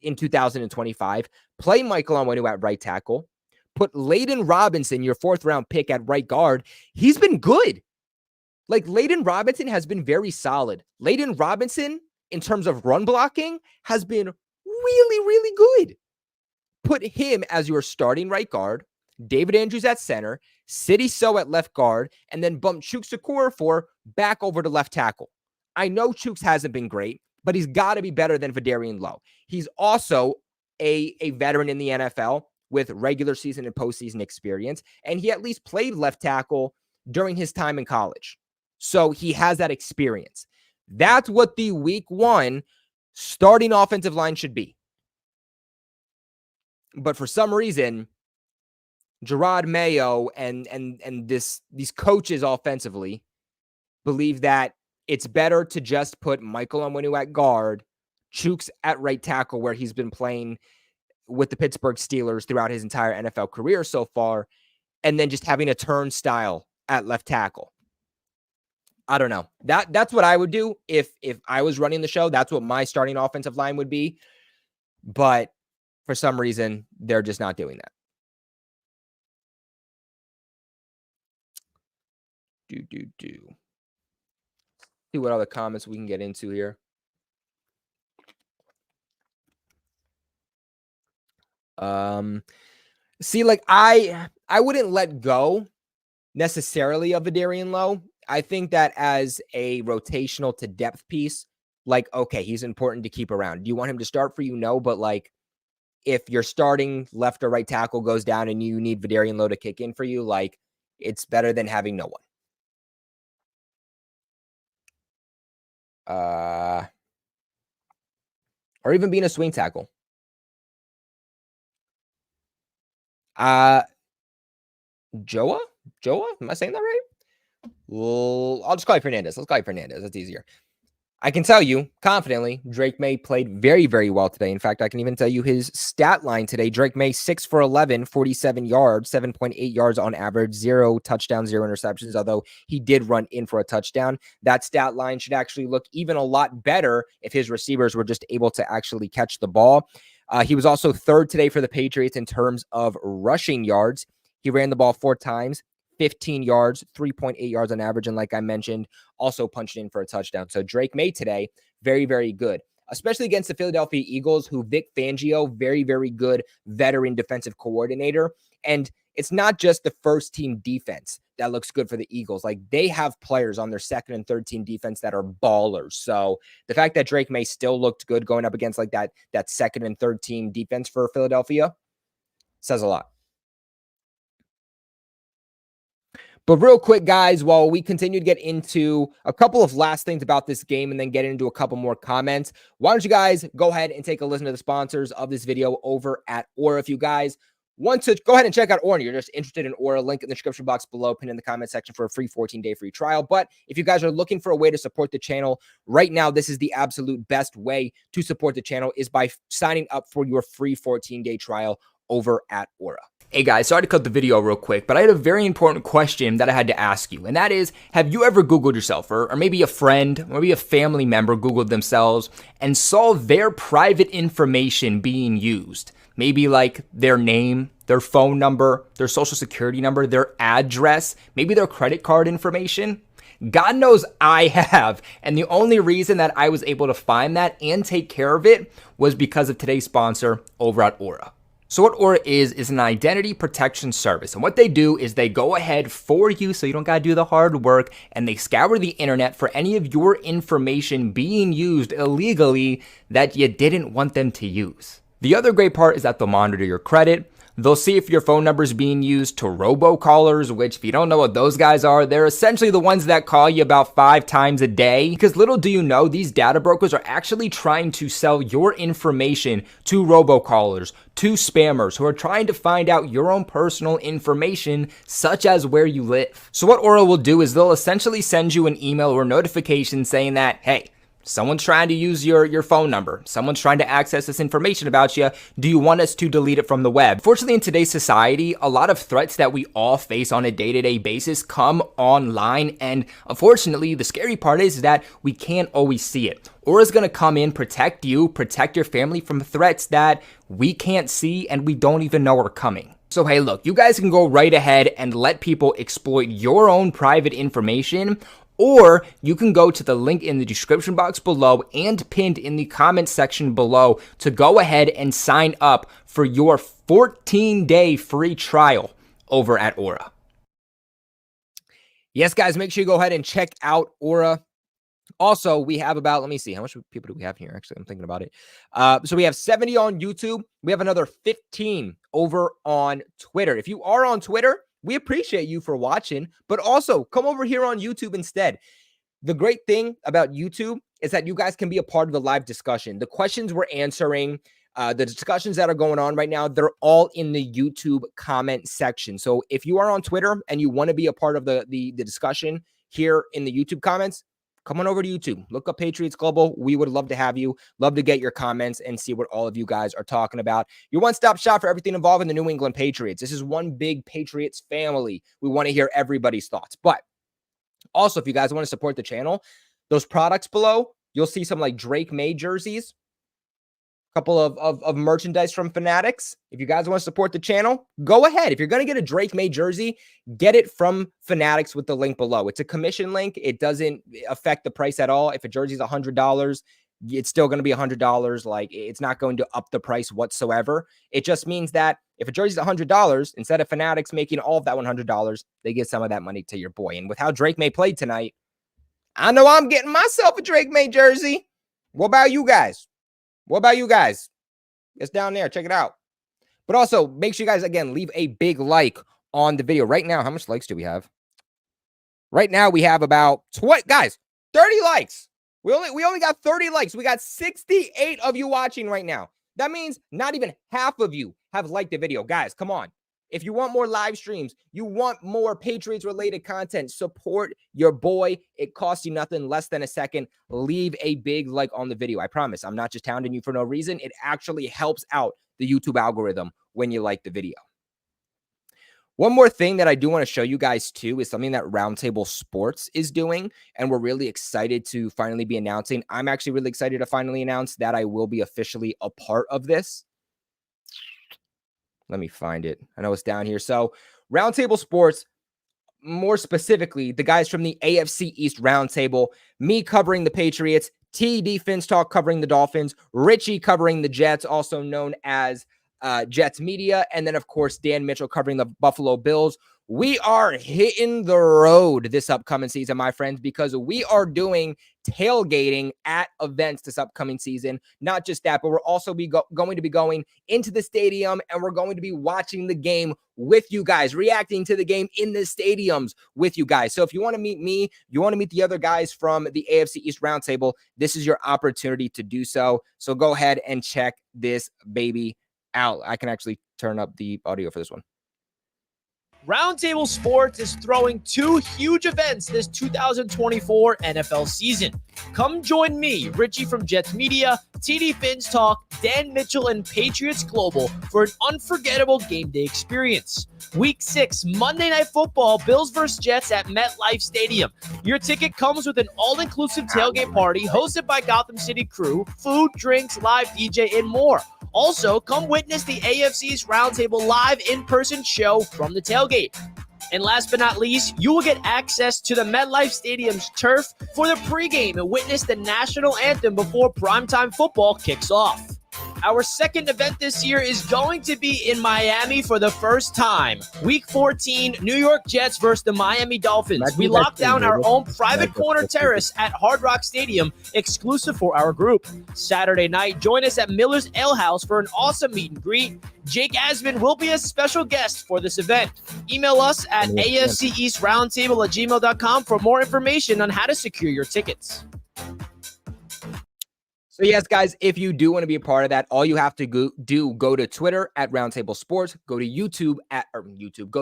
in 2025, play Michael Onwenu at right tackle, put Layden Robinson, your 4th round pick, at right guard. He's been good. Like, Layden Robinson has been very solid. Layden Robinson, in terms of run blocking, has been really, really good. Put him as your starting right guard, David Andrews at center, City So at left guard, and then bump Chukwueze Okorafor back over to left tackle. I know Chooks hasn't been great, but he's got to be better than Vidarian Lowe. He's also a veteran in the NFL with regular season and postseason experience, and he at least played left tackle during his time in college. So he has that experience. That's what the week 1 starting offensive line should be. But for some reason, Gerard Mayo and these coaches offensively believe that it's better to just put Michael Onwenu at guard, Chooks at right tackle, where he's been playing with the Pittsburgh Steelers throughout his entire NFL career so far, and then just having a turnstile at left tackle. I don't know. That's what I would do if I was running the show. That's what my starting offensive line would be. But for some reason, they're just not doing that. See what other comments we can get into here. See, like I wouldn't let go necessarily of Vidarian Lowe. I think that as a rotational to depth piece, like, okay, he's important to keep around. Do you want him to start for you? No, but like if your starting left or right tackle goes down and you need Vidarian Lowe to kick in for you, like it's better than having no one. Or even being a swing tackle. Joa? Am I saying that right? Well, I'll just call you Fernandez. Let's call you Fernandez. That's easier. I can tell you confidently, Drake Maye played very, very well today. In fact, I can even tell you his stat line today. Drake Maye, 6 for 11, 47 yards, 7.8 yards on average, 0 touchdowns, 0 interceptions, although he did run in for a touchdown. That stat line should actually look even a lot better if his receivers were just able to actually catch the ball. He was also 3rd today for the Patriots in terms of rushing yards. He ran the ball 4 times. 15 yards, 3.8 yards on average. And like I mentioned, also punched in for a touchdown. So Drake Maye today, very, very good, especially against the Philadelphia Eagles, who Vic Fangio, very, very good veteran defensive coordinator. And it's not just the first team defense that looks good for the Eagles. Like they have players on their second and third team defense that are ballers. So the fact that Drake Maye still looked good going up against like that second and third team defense for Philadelphia says a lot. But real quick, guys, while we continue to get into a couple of last things about this game and then get into a couple more comments, why don't you guys go ahead and take a listen to the sponsors of this video over at Aura. If you guys want to go ahead and check out Aura, you're just interested in Aura, link in the description box below, pinned in the comment section for a free 14-day free trial. But if you guys are looking for a way to support the channel right now, this is the absolute best way to support the channel is by signing up for your free 14-day trial over at Aura. Hey guys, sorry to cut the video real quick, but I had a very important question that I had to ask you, and that is, have you ever Googled yourself, or maybe a friend, or maybe a family member Googled themselves and saw their private information being used? Maybe like their name, their phone number, their social security number, their address, maybe their credit card information? God knows I have, and the only reason that I was able to find that and take care of it was because of today's sponsor over at Aura. So what Aura is an identity protection service. And what they do is they go ahead for you so you don't got to do the hard work, and they scour the internet for any of your information being used illegally that you didn't want them to use. The other great part is that they'll monitor your credit. They'll see if your phone number is being used to robocallers, which if you don't know what those guys are, they're essentially the ones that call you about 5 times a day. Because little do you know, these data brokers are actually trying to sell your information to robocallers, to spammers who are trying to find out your own personal information, such as where you live. So what Aura will do is they'll essentially send you an email or notification saying that, hey, someone's trying to use your phone number. Someone's trying to access this information about you. Do you want us to delete it from the web? Fortunately, in today's society, a lot of threats that we all face on a day-to-day basis come online. And unfortunately, the scary part is that we can't always see it. Aura's going to come in, protect you, protect your family from threats that we can't see and we don't even know are coming. So hey, look, you guys can go right ahead and let people exploit your own private information, or you can go to the link in the description box below and pinned in the comment section below to go ahead and sign up for your 14-day free trial over at Aura. Yes, guys, make sure you go ahead and check out Aura. Also, we have about, let me see, how much people do we have here? Actually, I'm thinking about it. So we have 70 on YouTube. We have another 15 over on Twitter. If you are on Twitter, we appreciate you for watching, but also come over here on YouTube instead. The great thing about YouTube is that you guys can be a part of the live discussion. The questions we're answering, the discussions that are going on right now, they're all in the YouTube comment section. So if you are on Twitter and you want to be a part of the discussion here in the YouTube comments, come on over to YouTube. Look up Patriots Global. We would love to have you. Love to get your comments and see what all of you guys are talking about. Your one-stop shop for everything involving the New England Patriots. This is one big Patriots family. We want to hear everybody's thoughts. But also, if you guys want to support the channel, those products below, you'll see some like Drake Maye jerseys, a couple of merchandise from Fanatics. If you guys want to support the channel, go ahead. If you're going to get a Drake Maye jersey, get it from Fanatics with the link below. It's a commission link. It doesn't affect the price at all. If a jersey is $100, it's still going to be $100. Like, it's not going to up the price whatsoever. It just means that if a jersey is $100, instead of Fanatics making all of that $100, they give some of that money to your boy. And with how Drake Maye played tonight, I know I'm getting myself a Drake Maye jersey. What about you guys? What about you guys? It's down there. Check it out. But also, make sure you guys, again, leave a big like on the video. Right now, how much likes do we have? Right now, we have about 20, guys, 30 likes. We only got 30 likes. We got 68 of you watching right now. That means not even half of you have liked the video. Guys, come on. If you want more live streams, you want more Patriots-related content, support your boy. It costs you nothing, less than a second. Leave a big like on the video. I promise. I'm not just hounding you for no reason. It actually helps out the YouTube algorithm when you like the video. One more thing that I do want to show you guys too is something that Roundtable Sports is doing, and we're really excited to finally be announcing. I'm actually really excited to finally announce that I will be officially a part of this. Let me find it. I know it's down here. So Roundtable Sports, more specifically, the guys from the AFC East Roundtable, me covering the Patriots, TD Fins Talk covering the Dolphins, Richie covering the Jets, also known as Jets Media, and then, of course, Dan Mitchell covering the Buffalo Bills. We are hitting the road this upcoming season, my friends, because we are doing tailgating at events this upcoming season. Not just that, but we're also going to be going into the stadium, and we're going to be watching the game with you guys, reacting to the game in the stadiums with you guys. So if you want to meet me, you want to meet the other guys from the AFC East Roundtable, this is your opportunity to do so. So go ahead and check this baby out. I can actually turn up the audio for this one. Roundtable Sports is throwing 2 huge events this 2024 NFL season. Come join me, Richie from Jets Media, TD Fins Talk, Dan Mitchell, and Patriots Global for an unforgettable game day experience. Week 6, Monday Night Football, Bills vs. Jets at MetLife Stadium. Your ticket comes with an all-inclusive tailgate party hosted by Gotham City Crew, food, drinks, live DJ, and more. Also, come witness the AFC's Roundtable live in-person show from the tailgate. And last but not least, you will get access to the MetLife Stadium's turf for the pregame and witness the national anthem before primetime football kicks off. Our second event this year is going to be in Miami for the first time. Week 14, New York Jets versus the Miami Dolphins. We locked down our own private corner terrace at Hard Rock Stadium, exclusive for our group. Saturday night, join us at Miller's Ale House for an awesome meet and greet. Jake Asman will be a special guest for this event. Email us at afceastroundtable@gmail.com for more information on how to secure your tickets. So yes, guys, if you do want to be a part of that, all you have to go to Twitter at Roundtable Sports, go to go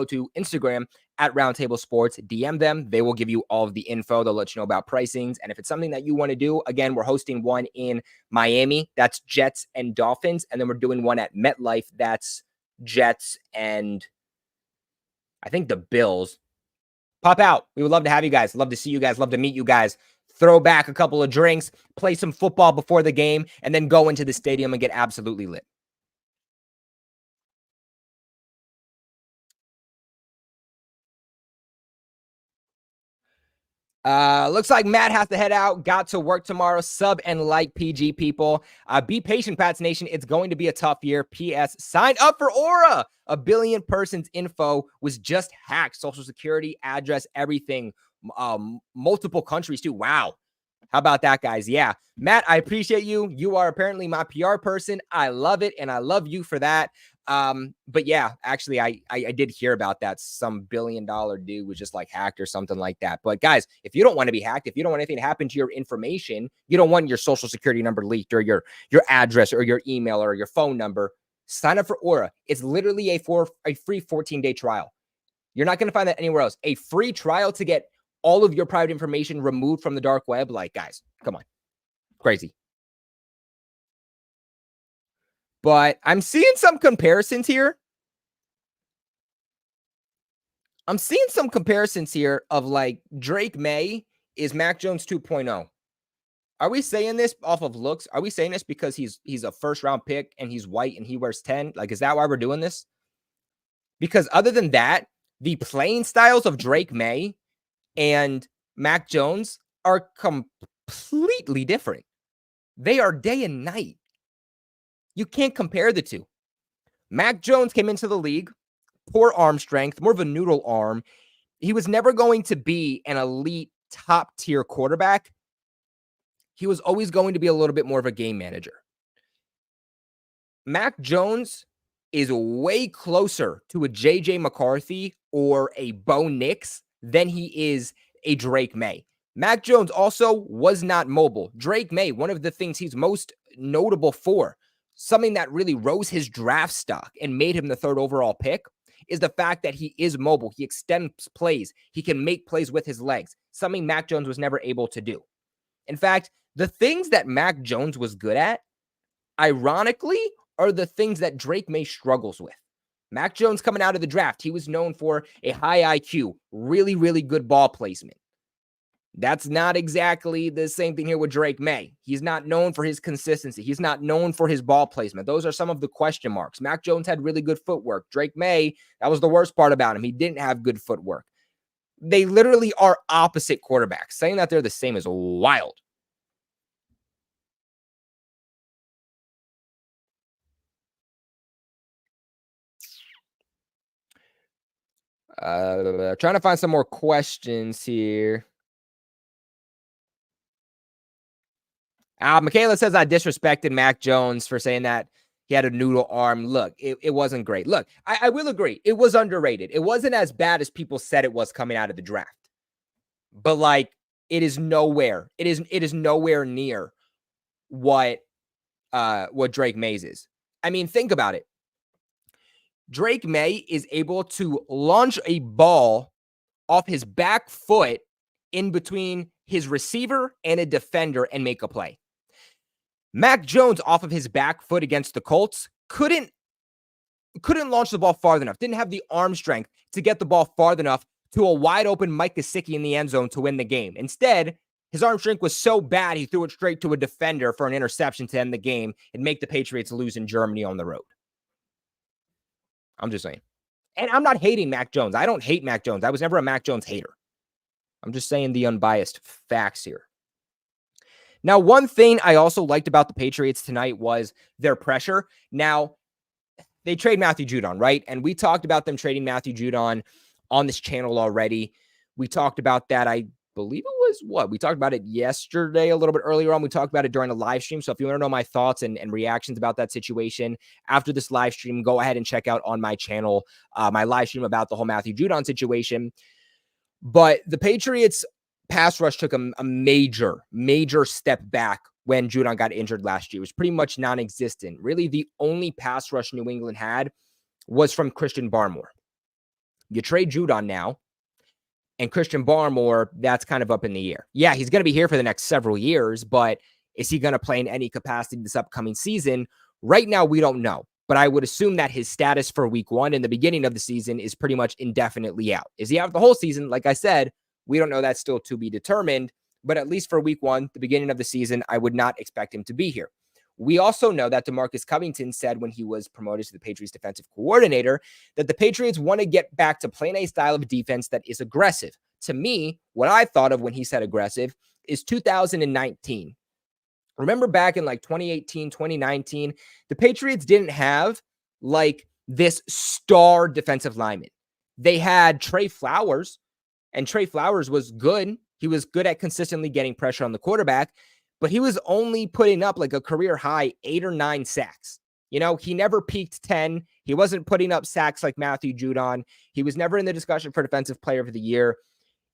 to Instagram at Roundtable Sports, DM them. They will give you all of the info. They'll let you know about pricings. And if it's something that you want to do, again, we're hosting one in Miami. That's Jets and Dolphins. And then we're doing one at MetLife. That's Jets and I think the Bills. Pop out. We would love to have you guys. Love to see you guys. Love to meet you guys. Throw back a couple of drinks, play some football before the game, and then go into the stadium and get absolutely lit. Looks like Matt has to head out. Got to work tomorrow. Sub and like PG people. Be patient, Pats Nation. It's going to be a tough year. P.S. Sign up for Aura. 1 billion persons info was just hacked. Social security, address, everything. Multiple countries too. Wow. How about that, guys? Yeah. Matt, I appreciate you. You are apparently my PR person. I love it, and I love you for that. But yeah, actually, I did hear about that. Some billion-dollar dude was just like hacked or something like that. But guys, if you don't want to be hacked, if you don't want anything to happen to your information, you don't want your social security number leaked or your address or your email or your phone number, sign up for Aura. It's literally a free 14-day trial. You're not going to find that anywhere else. A free trial to get all of your private information removed from the dark web. Like, guys, come on. Crazy. But I'm seeing some comparisons here. I'm seeing some comparisons here of like Drake Maye is Mac Jones 2.0. Are we saying this off of looks? Are we saying this because he's a first round pick and he's white and he wears 10? Like, is that why we're doing this? Because other than that, the playing styles of Drake Maye and Mac Jones are completely different. They are day and night. You can't compare the two. Mac Jones came into the league, poor arm strength, more of a noodle arm. He was never going to be an elite top tier quarterback. He was always going to be a little bit more of a game manager. Mac Jones is way closer to a JJ McCarthy or a Bo Nix than he is a Drake Maye. Mac Jones also was not mobile. Drake Maye, one of the things he's most notable for, something that really rose his draft stock and made him the third overall pick, is the fact that he is mobile. He extends plays. He can make plays with his legs, something Mac Jones was never able to do. In fact, the things that Mac Jones was good at, ironically, are the things that Drake Maye struggles with. Mac Jones coming out of the draft, he was known for a high IQ, really, really good ball placement. That's not exactly the same thing here with Drake Maye. He's not known for his consistency. He's not known for his ball placement. Those are some of the question marks. Mac Jones had really good footwork. Drake Maye, that was the worst part about him. He didn't have good footwork. They literally are opposite quarterbacks. Saying that they're the same is wild. Trying to find some more questions here. Michaela says I disrespected Mac Jones for saying that he had a noodle arm. Look, it wasn't great. Look, I will agree. It was underrated. It wasn't as bad as people said it was coming out of the draft. But like, it is nowhere. It is nowhere near what Drake Maye's is. I mean, think about it. Drake Maye is able to launch a ball off his back foot in between his receiver and a defender and make a play. Mac Jones off of his back foot against the Colts couldn't launch the ball far enough, didn't have the arm strength to get the ball far enough to a wide open Mike Gesicki in the end zone to win the game. Instead, his arm strength was so bad, he threw it straight to a defender for an interception to end the game and make the Patriots lose in Germany on the road. I'm just saying. And I'm not hating Mac Jones. I don't hate Mac Jones. I was never a Mac Jones hater. I'm just saying the unbiased facts here. Now, one thing I also liked about the Patriots tonight was their pressure. Now, they trade Matthew Judon, right? And we talked about them trading Matthew Judon on this channel already. We talked about that. I believe it was we talked about it yesterday, a little bit earlier on. We talked about it during the live stream. So if you want to know my thoughts and reactions about that situation after this live stream, go ahead and check out on my channel, my live stream about the whole Matthew Judon situation. But the Patriots pass rush took a major step back when Judon got injured last year. It was pretty much non-existent. Really, the only pass rush New England had was from Christian Barmore. You trade Judon now, and Christian Barmore, that's kind of up in the air. Yeah, he's going to be here for the next several years, but is he going to play in any capacity this upcoming season? Right now, we don't know. But I would assume that his status for week one in the beginning of the season is pretty much indefinitely out. Is he out the whole season? Like I said, we don't know. That's still to be determined. But at least for week one, the beginning of the season, I would not expect him to be here. We also know that DeMarcus Covington said when he was promoted to the Patriots defensive coordinator that the Patriots want to get back to playing a style of defense that is aggressive. To me, what I thought of when he said aggressive is 2019. Remember back in like 2018, 2019, the Patriots didn't have like this star defensive lineman. They had Trey Flowers, and Trey Flowers was good, He was good at consistently getting pressure on the quarterback, but he was only putting up like a career high 8 or 9 sacks. He never peaked 10. He wasn't putting up sacks like Matthew Judon. He was never in the discussion for Defensive Player of the Year.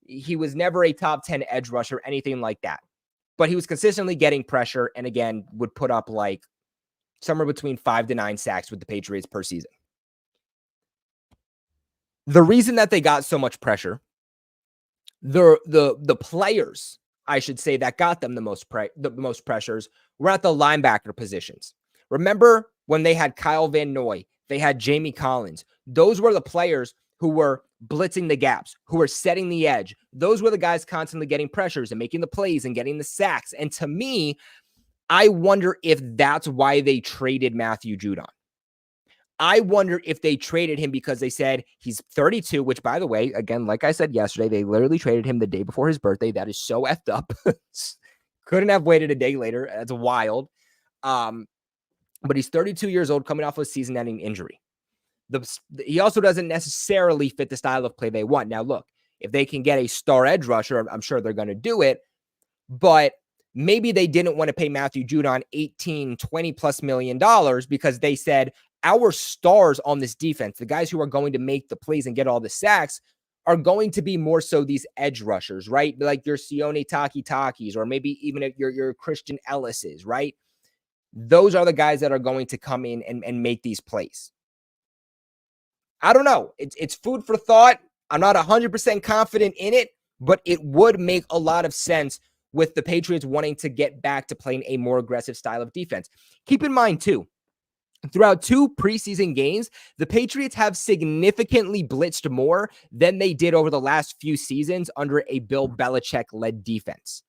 He was never a top 10 edge rusher, anything like that. But he was consistently getting pressure and, again, would put up like somewhere between 5 to 9 sacks with the Patriots per season. The reason that they got so much pressure, the players, I should say, that got them the most pressures were at the linebacker positions. Remember when they had Kyle Van Noy, they had Jamie Collins. Those were the players who were blitzing the gaps, who were setting the edge. Those were the guys constantly getting pressures and making the plays and getting the sacks. And to me, I wonder if that's why they traded Matthew Judon. I wonder if they traded him because they said he's 32, which, by the way, again, like I said yesterday, they literally traded him the day before his birthday. That is so effed up. Couldn't have waited a day later. That's wild. But he's 32 years old, coming off a season-ending injury. He also doesn't necessarily fit the style of play they want. Now, look, if they can get a star edge rusher, I'm sure they're going to do it. But maybe they didn't want to pay Matthew Judon $18, $20+ million because they said, our stars on this defense, the guys who are going to make the plays and get all the sacks, are going to be more so these edge rushers, right? Like your Sione Takis, or maybe even your Christian Ellis's, right? Those are the guys that are going to come in and make these plays. I don't know. It's food for thought. I'm not 100% confident in it, but it would make a lot of sense with the Patriots wanting to get back to playing a more aggressive style of defense. Keep in mind, too, throughout 2 preseason games, the Patriots have significantly blitzed more than they did over the last few seasons under a Bill Belichick-led defense.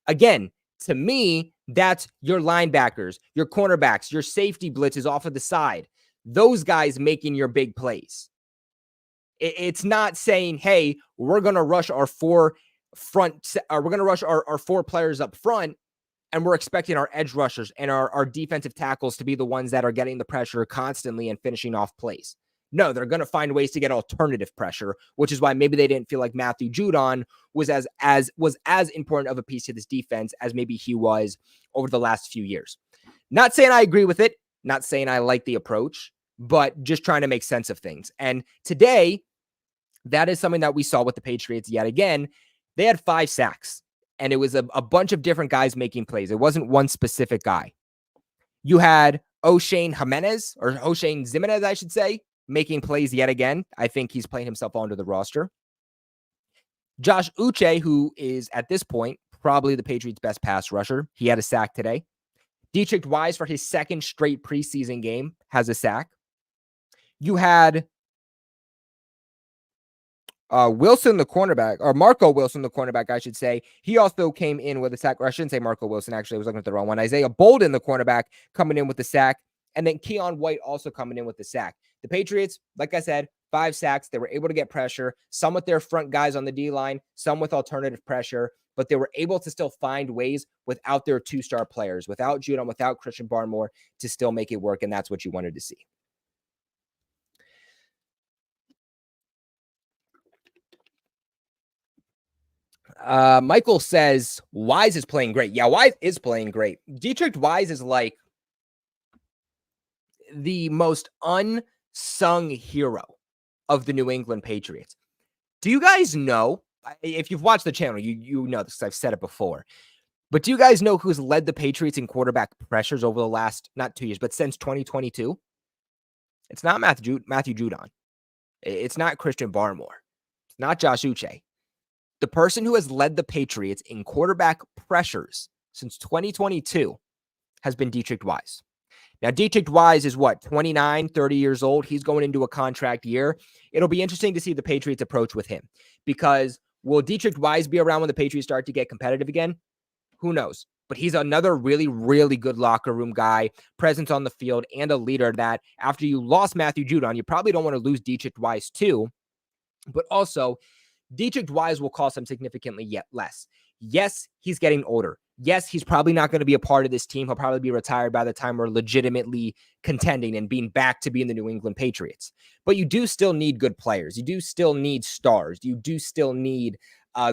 Again, to me, that's your linebackers, your cornerbacks, your safety blitzes off of the side. Those guys making your big plays. It's not saying, hey, we're going to rush our 4 players up front, and we're expecting our edge rushers and our defensive tackles to be the ones that are getting the pressure constantly and finishing off plays. No, they're going to find ways to get alternative pressure, which is why maybe they didn't feel like Matthew Judon was as important of a piece to this defense as maybe he was over the last few years. Not saying I agree with it, not saying I like the approach, but just trying to make sense of things. And today, that is something that we saw with the Patriots yet again. They had 5 sacks, and it was a bunch of different guys making plays. It wasn't one specific guy. You had O'Shane Zimenez, I should say, making plays yet again. I think he's playing himself onto the roster. Josh Uche, who is at this point probably the Patriots' best pass rusher. He had a sack today. Dietrich Wise, for his 2nd straight preseason game, has a sack. You had Wilson, the cornerback, or Marco Wilson, the cornerback, I should say. He also came in with a sack, or I shouldn't say Marco Wilson, actually, I was looking at the wrong one. Isaiah Bolden, the cornerback, coming in with the sack, and then Keon White also coming in with the sack. The Patriots, like I said, 5 sacks. They were able to get pressure, some with their front guys on the D-line, some with alternative pressure, but they were able to still find ways without their 2-star players, without Judon, without Christian Barmore, to still make it work, and that's what you wanted to see. Michael says Wise is playing great. Yeah, Wise is playing great. Dietrich Wise is like the most unsung hero of the New England Patriots. Do you guys know, if you've watched the channel, you know this, I've said it before, but do you guys know who's led the Patriots in quarterback pressures over the last, not 2 years, but since 2022? It's not Matthew Judon. It's not Christian Barmore. It's not Josh Uche. The person who has led the Patriots in quarterback pressures since 2022 has been Dietrich Wise. Now, Dietrich Wise is 29, 30 years old. He's going into a contract year. It'll be interesting to see the Patriots' approach with him, because will Dietrich Wise be around when the Patriots start to get competitive again? Who knows? But he's another really, really good locker room guy, presence on the field, and a leader that after you lost Matthew Judon, you probably don't want to lose Dietrich Wise too. But also, Dietrich Wise will cost them significantly yet less. Yes, he's getting older. Yes, he's probably not going to be a part of this team. He'll probably be retired by the time we're legitimately contending and being back to being the New England Patriots. But you do still need good players. You do still need stars. You do still need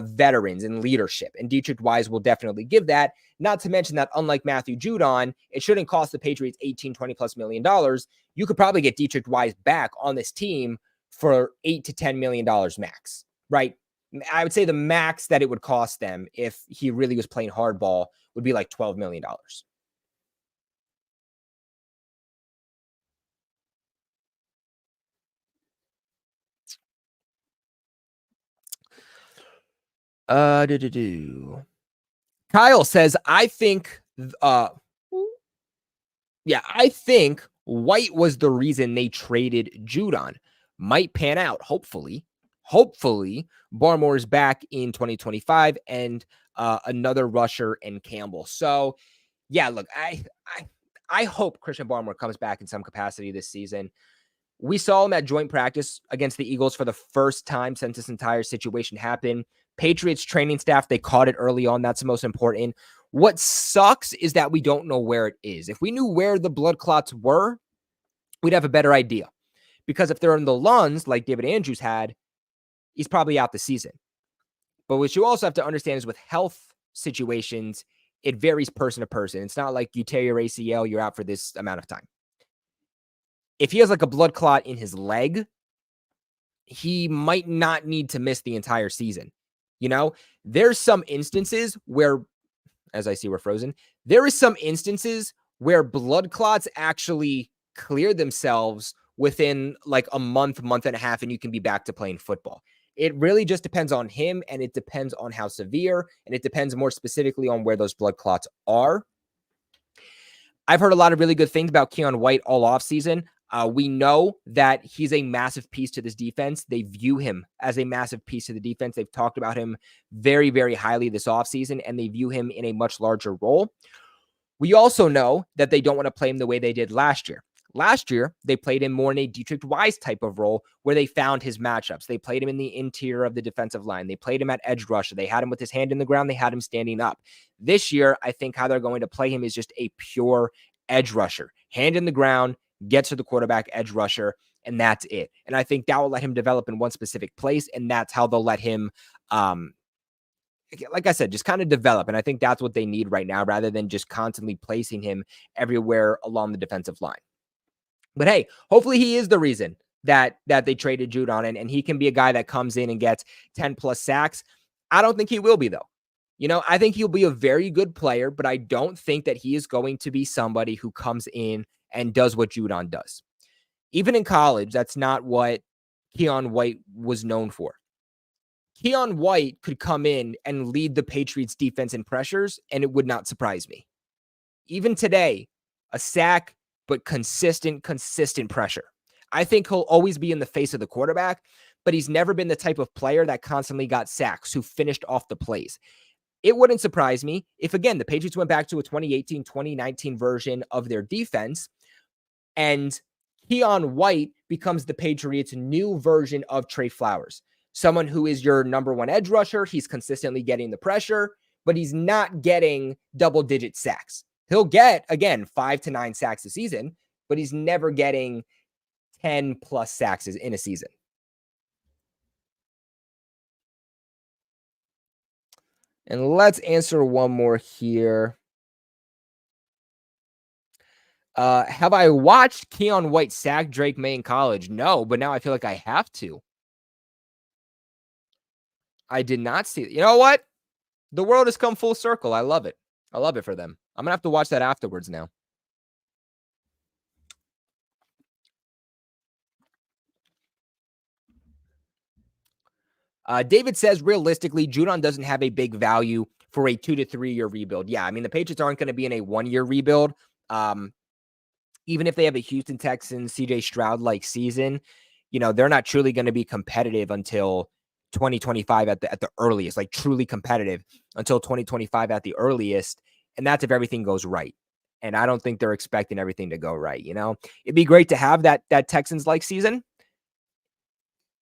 veterans and leadership. And Dietrich Wise will definitely give that. Not to mention that unlike Matthew Judon, it shouldn't cost the Patriots 18, 20 plus $million. You could probably get Dietrich Wise back on this team for $8 to $10 million max, right? I would say the max that it would cost them if he really was playing hardball would be like $12 million. Kyle says, I think White was the reason they traded Judon. Might pan out, hopefully. Hopefully, Barmore is back in 2025 and another rusher in Campbell. So, yeah, look, I hope Christian Barmore comes back in some capacity this season. We saw him at joint practice against the Eagles for the first time since this entire situation happened. Patriots training staff, they caught it early on. That's the most important. What sucks is that we don't know where it is. If we knew where the blood clots were, we'd have a better idea. Because if they're in the lungs, like David Andrews had, he's probably out the season. But what you also have to understand is with health situations, it varies person to person. It's not like you tear your ACL, you're out for this amount of time. If he has like a blood clot in his leg, he might not need to miss the entire season. You know, there's some instances where, as I see we're frozen, there is some instances where blood clots actually clear themselves within like a month and a half, and you can be back to playing football. It really just depends on him, and it depends on how severe, and it depends more specifically on where those blood clots are. I've heard a lot of really good things about Keion White all offseason. We know that he's a massive piece to this defense. They view him as a massive piece to the defense. They've talked about him very, very highly this offseason, and they view him in a much larger role. We also know that they don't want to play him the way they did last year. Last year, they played him more in a Dietrich Wise type of role where they found his matchups. They played him in the interior of the defensive line. They played him at edge rusher. They had him with his hand in the ground. They had him standing up. This year, I think how they're going to play him is just a pure edge rusher. Hand in the ground, gets to the quarterback, edge rusher, and that's it. And I think that will let him develop in one specific place, and that's how they'll let him, like I said, just kind of develop. And I think that's what they need right now rather than just constantly placing him everywhere along the defensive line. But hey, hopefully he is the reason that they traded Judon, and he can be a guy that comes in and gets 10 plus sacks. I don't think he will be, though. You know, I think he'll be a very good player, but I don't think that he is going to be somebody who comes in and does what Judon does. Even in college, that's not what Keion White was known for. Keion White could come in and lead the Patriots defense in pressures, and it would not surprise me. Even today, a sack, but consistent pressure. I think he'll always be in the face of the quarterback, but he's never been the type of player that constantly got sacks, who finished off the plays. It wouldn't surprise me if, again, the Patriots went back to a 2018, 2019 version of their defense, and Keion White becomes the Patriots' new version of Trey Flowers. Someone who is your number one edge rusher. He's consistently getting the pressure, but he's not getting double-digit sacks. He'll get, again, 5 to 9 sacks a season, but he's never getting 10 plus sacks in a season. And let's answer one more here. Have I watched Keion White sack Drake Maye in college? No, but now I feel like I have to. I did not see it. You know what? The world has come full circle. I love it. I love it for them. I'm going to have to watch that afterwards now. David says, realistically, Judon doesn't have a big value for a 2 to 3 year rebuild. Yeah, I mean, the Patriots aren't going to be in a 1 year rebuild. Even if they have a Houston Texans, CJ Stroud-like season, you know, they're not truly going to be competitive until 2025 at the earliest, like truly competitive until 2025 at the earliest. And that's if everything goes right. And I don't think they're expecting everything to go right. You know, it'd be great to have that Texans-like season.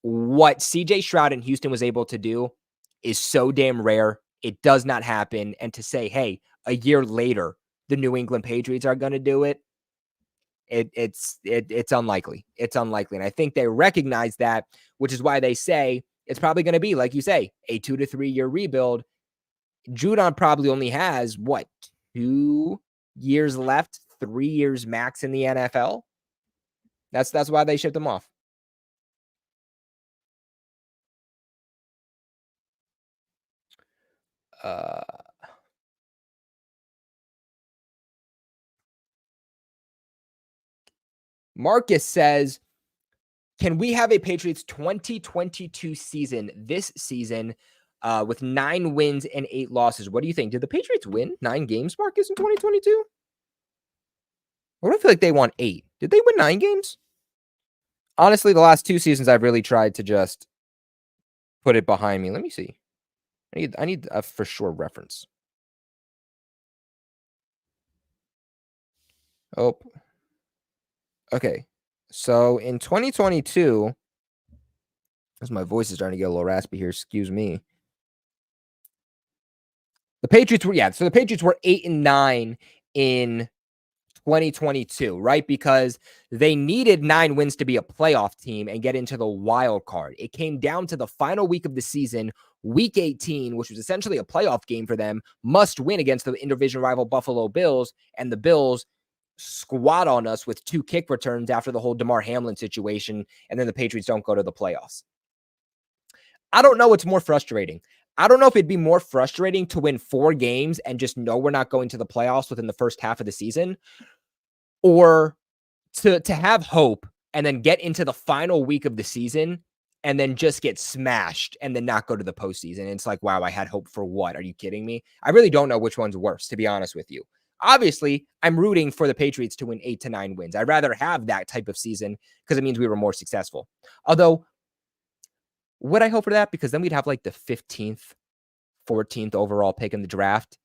What CJ Stroud in Houston was able to do is so damn rare. It does not happen. And to say, hey, a year later, the New England Patriots are going to do it, it's unlikely. It's unlikely. And I think they recognize that, which is why they say it's probably going to be, like you say, a 2 to 3 year rebuild. Judon probably only has, 2 years left, 3 years max in the NFL. That's why they shipped him off. Marcus says, can we have a Patriots 2022 season this season with 9 wins and 8 losses? What do you think? Did the Patriots win 9 games, Marcus, in 2022? I don't feel like they won 8. Did they win 9 games? Honestly, the last 2 seasons, I've really tried to just put it behind me. Let me see. I need a for sure reference. Oh. Okay. So in 2022, as my voice is starting to get a little raspy here, excuse me. The Patriots were, so the Patriots were 8-9 in 2022, right? Because they needed 9 wins to be a playoff team and get into the wild card. It came down to the final week of the season, week 18, which was essentially a playoff game for them, must win against the interdivision rival Buffalo Bills, and the Bills squat on us with 2 kick returns after the whole Damar Hamlin situation, and then the Patriots don't go to the playoffs. I don't know what's more frustrating. I don't know if it'd be more frustrating to win 4 games and just know we're not going to the playoffs within the first half of the season, or to have hope and then get into the final week of the season and then just get smashed and then not go to the postseason. And it's like, wow, I had hope for what? Are you kidding me? I really don't know which one's worse, to be honest with you. Obviously, I'm rooting for the Patriots to win 8 to 9 wins. I'd rather have that type of season because it means we were more successful. Although, would I hope for that? Because then we'd have like the 15th, 14th overall pick in the draft.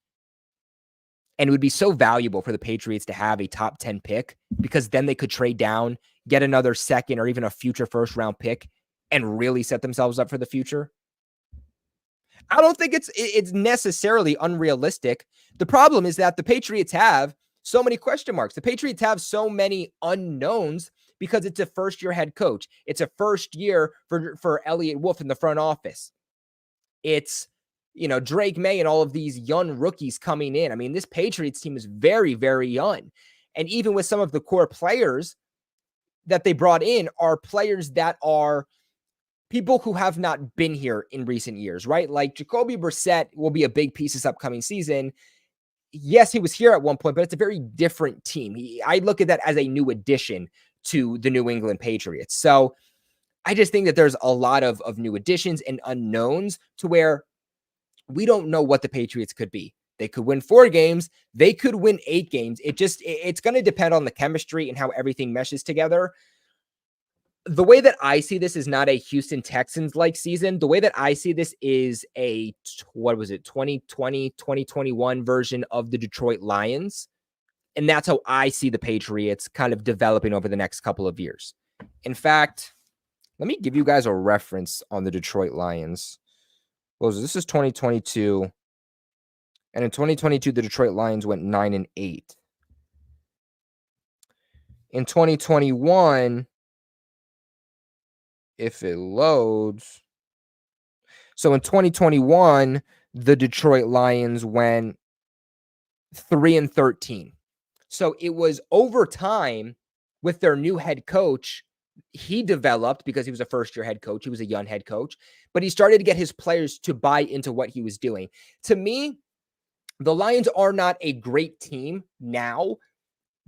And it would be so valuable for the Patriots to have a top 10 pick, because then they could trade down, get another second or even a future first round pick, and really set themselves up for the future. I don't think it's necessarily unrealistic. The problem is that the Patriots have so many question marks. The Patriots have so many unknowns because it's a first-year head coach. It's a first year for Elliott Wolf in the front office. It's, Drake Maye and all of these young rookies coming in. I mean, this Patriots team is very, very young. And even with some of the core players that they brought in are players that are people who have not been here in recent years, right? Like Jacoby Brissett will be a big piece this upcoming season. Yes, he was here at one point, but it's a very different team. I look at that as a new addition to the New England Patriots. So I just think that there's a lot of new additions and unknowns to where we don't know what the Patriots could be. They could win 4 games. They could win 8 games. It's going to depend on the chemistry and how everything meshes together. The way that I see this is not a Houston Texans-like season. The way that I see this is a, 2020, 2021 version of the Detroit Lions. And that's how I see the Patriots kind of developing over the next couple of years. In fact, let me give you guys a reference on the Detroit Lions. Well, this is 2022. And in 2022, the Detroit Lions went 9-8. In 2021, if it loads. So in 2021, the Detroit Lions went 3-13. So it was over time with their new head coach. He developed because he was a first-year head coach. He was a young head coach, but he started to get his players to buy into what he was doing. To me, the Lions are not a great team now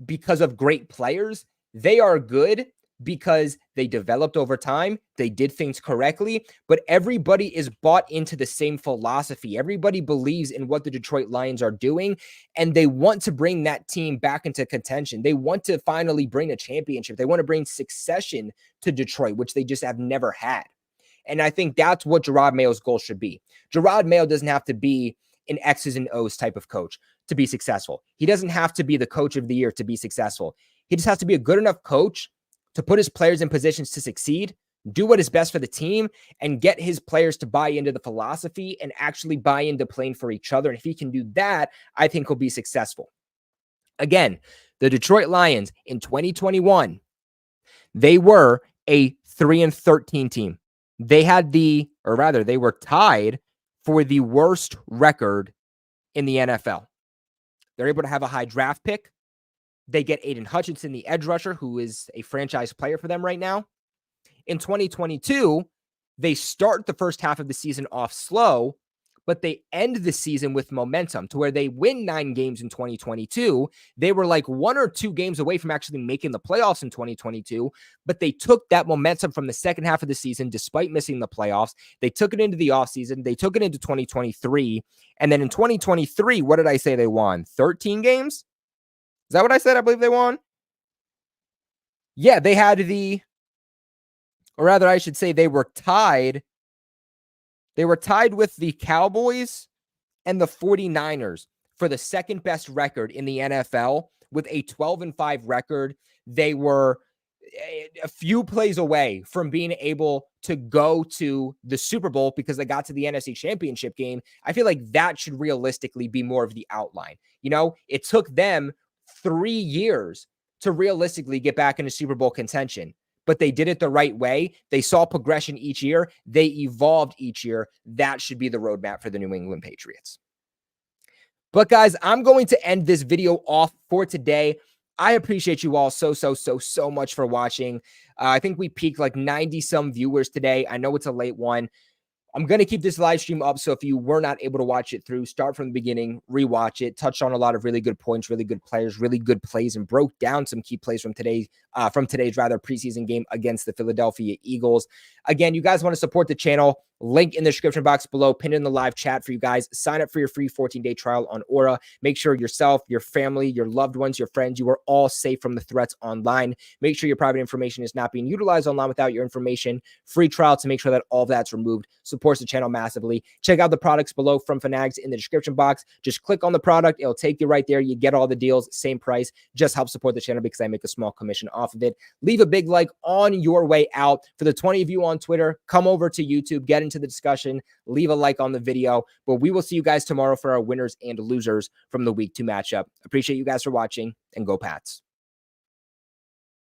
because of great players. They are good because they developed over time. They did things correctly, but everybody is bought into the same philosophy. Everybody believes in what the Detroit Lions are doing, and they want to bring that team back into contention. They want to finally bring a championship. They want to bring succession to Detroit, which they just have never had. And I think that's what Jerod Mayo's goal should be. Jerod Mayo doesn't have to be an X's and O's type of coach to be successful. He doesn't have to be the coach of the year to be successful. He just has to be a good enough coach to put his players in positions to succeed, do what is best for the team, and get his players to buy into the philosophy and actually buy into playing for each other. And if he can do that, I think he'll be successful. Again, the Detroit Lions in 2021, they were a 3-13 team. They had or rather, they were tied for the worst record in the NFL. They're able to have a high draft pick. They get Aiden Hutchinson, the edge rusher, who is a franchise player for them right now. In 2022, they start the first half of the season off slow, but they end the season with momentum to where they win 9 games in 2022. They were like 1 or 2 games away from actually making the playoffs in 2022, but they took that momentum from the second half of the season despite missing the playoffs. They took it into the offseason. They took it into 2023. And then in 2023, what did I say they won? 13 games? Is that what I said? I believe they won. Yeah, they had or rather, I should say they were tied. They were tied with the Cowboys and the 49ers for the second best record in the NFL with a 12-5 record. They were a few plays away from being able to go to the Super Bowl because they got to the NFC Championship game. I feel like that should realistically be more of the outline. You know, it took them 3 years to realistically get back into Super Bowl contention, but they did it the right way. They saw progression each year. They evolved each year. That should be the roadmap for the New England Patriots. But guys, I'm going to end this video off for today. I appreciate you all so much for watching. I think we peaked like 90 some viewers today. I know it's a late one. I'm going to keep this live stream up, so if you were not able to watch it through, start from the beginning, rewatch it, touched on a lot of really good points, really good players, really good plays, and broke down some key plays from today's preseason game against the Philadelphia Eagles. Again, you guys want to support the channel, link in the description box below, pinned in the live chat for you guys. Sign up for your free 14-day trial on Aura. Make sure yourself, your family, your loved ones, your friends, you are all safe from the threats online. Make sure your private information is not being utilized online without your information. Free trial to make sure that all that's removed. Supports the channel massively. Check out the products below from Fanatics in the description box. Just click on the product. It'll take you right there. You get all the deals, same price. Just help support the channel because I make a small commission off of it. Leave a big like on your way out. For the 20 of you on Twitter, come over to YouTube, get into the discussion, leave a like on the video. But we will see you guys tomorrow for our winners and losers from the week 2 matchup. Appreciate you guys for watching, and go Pats.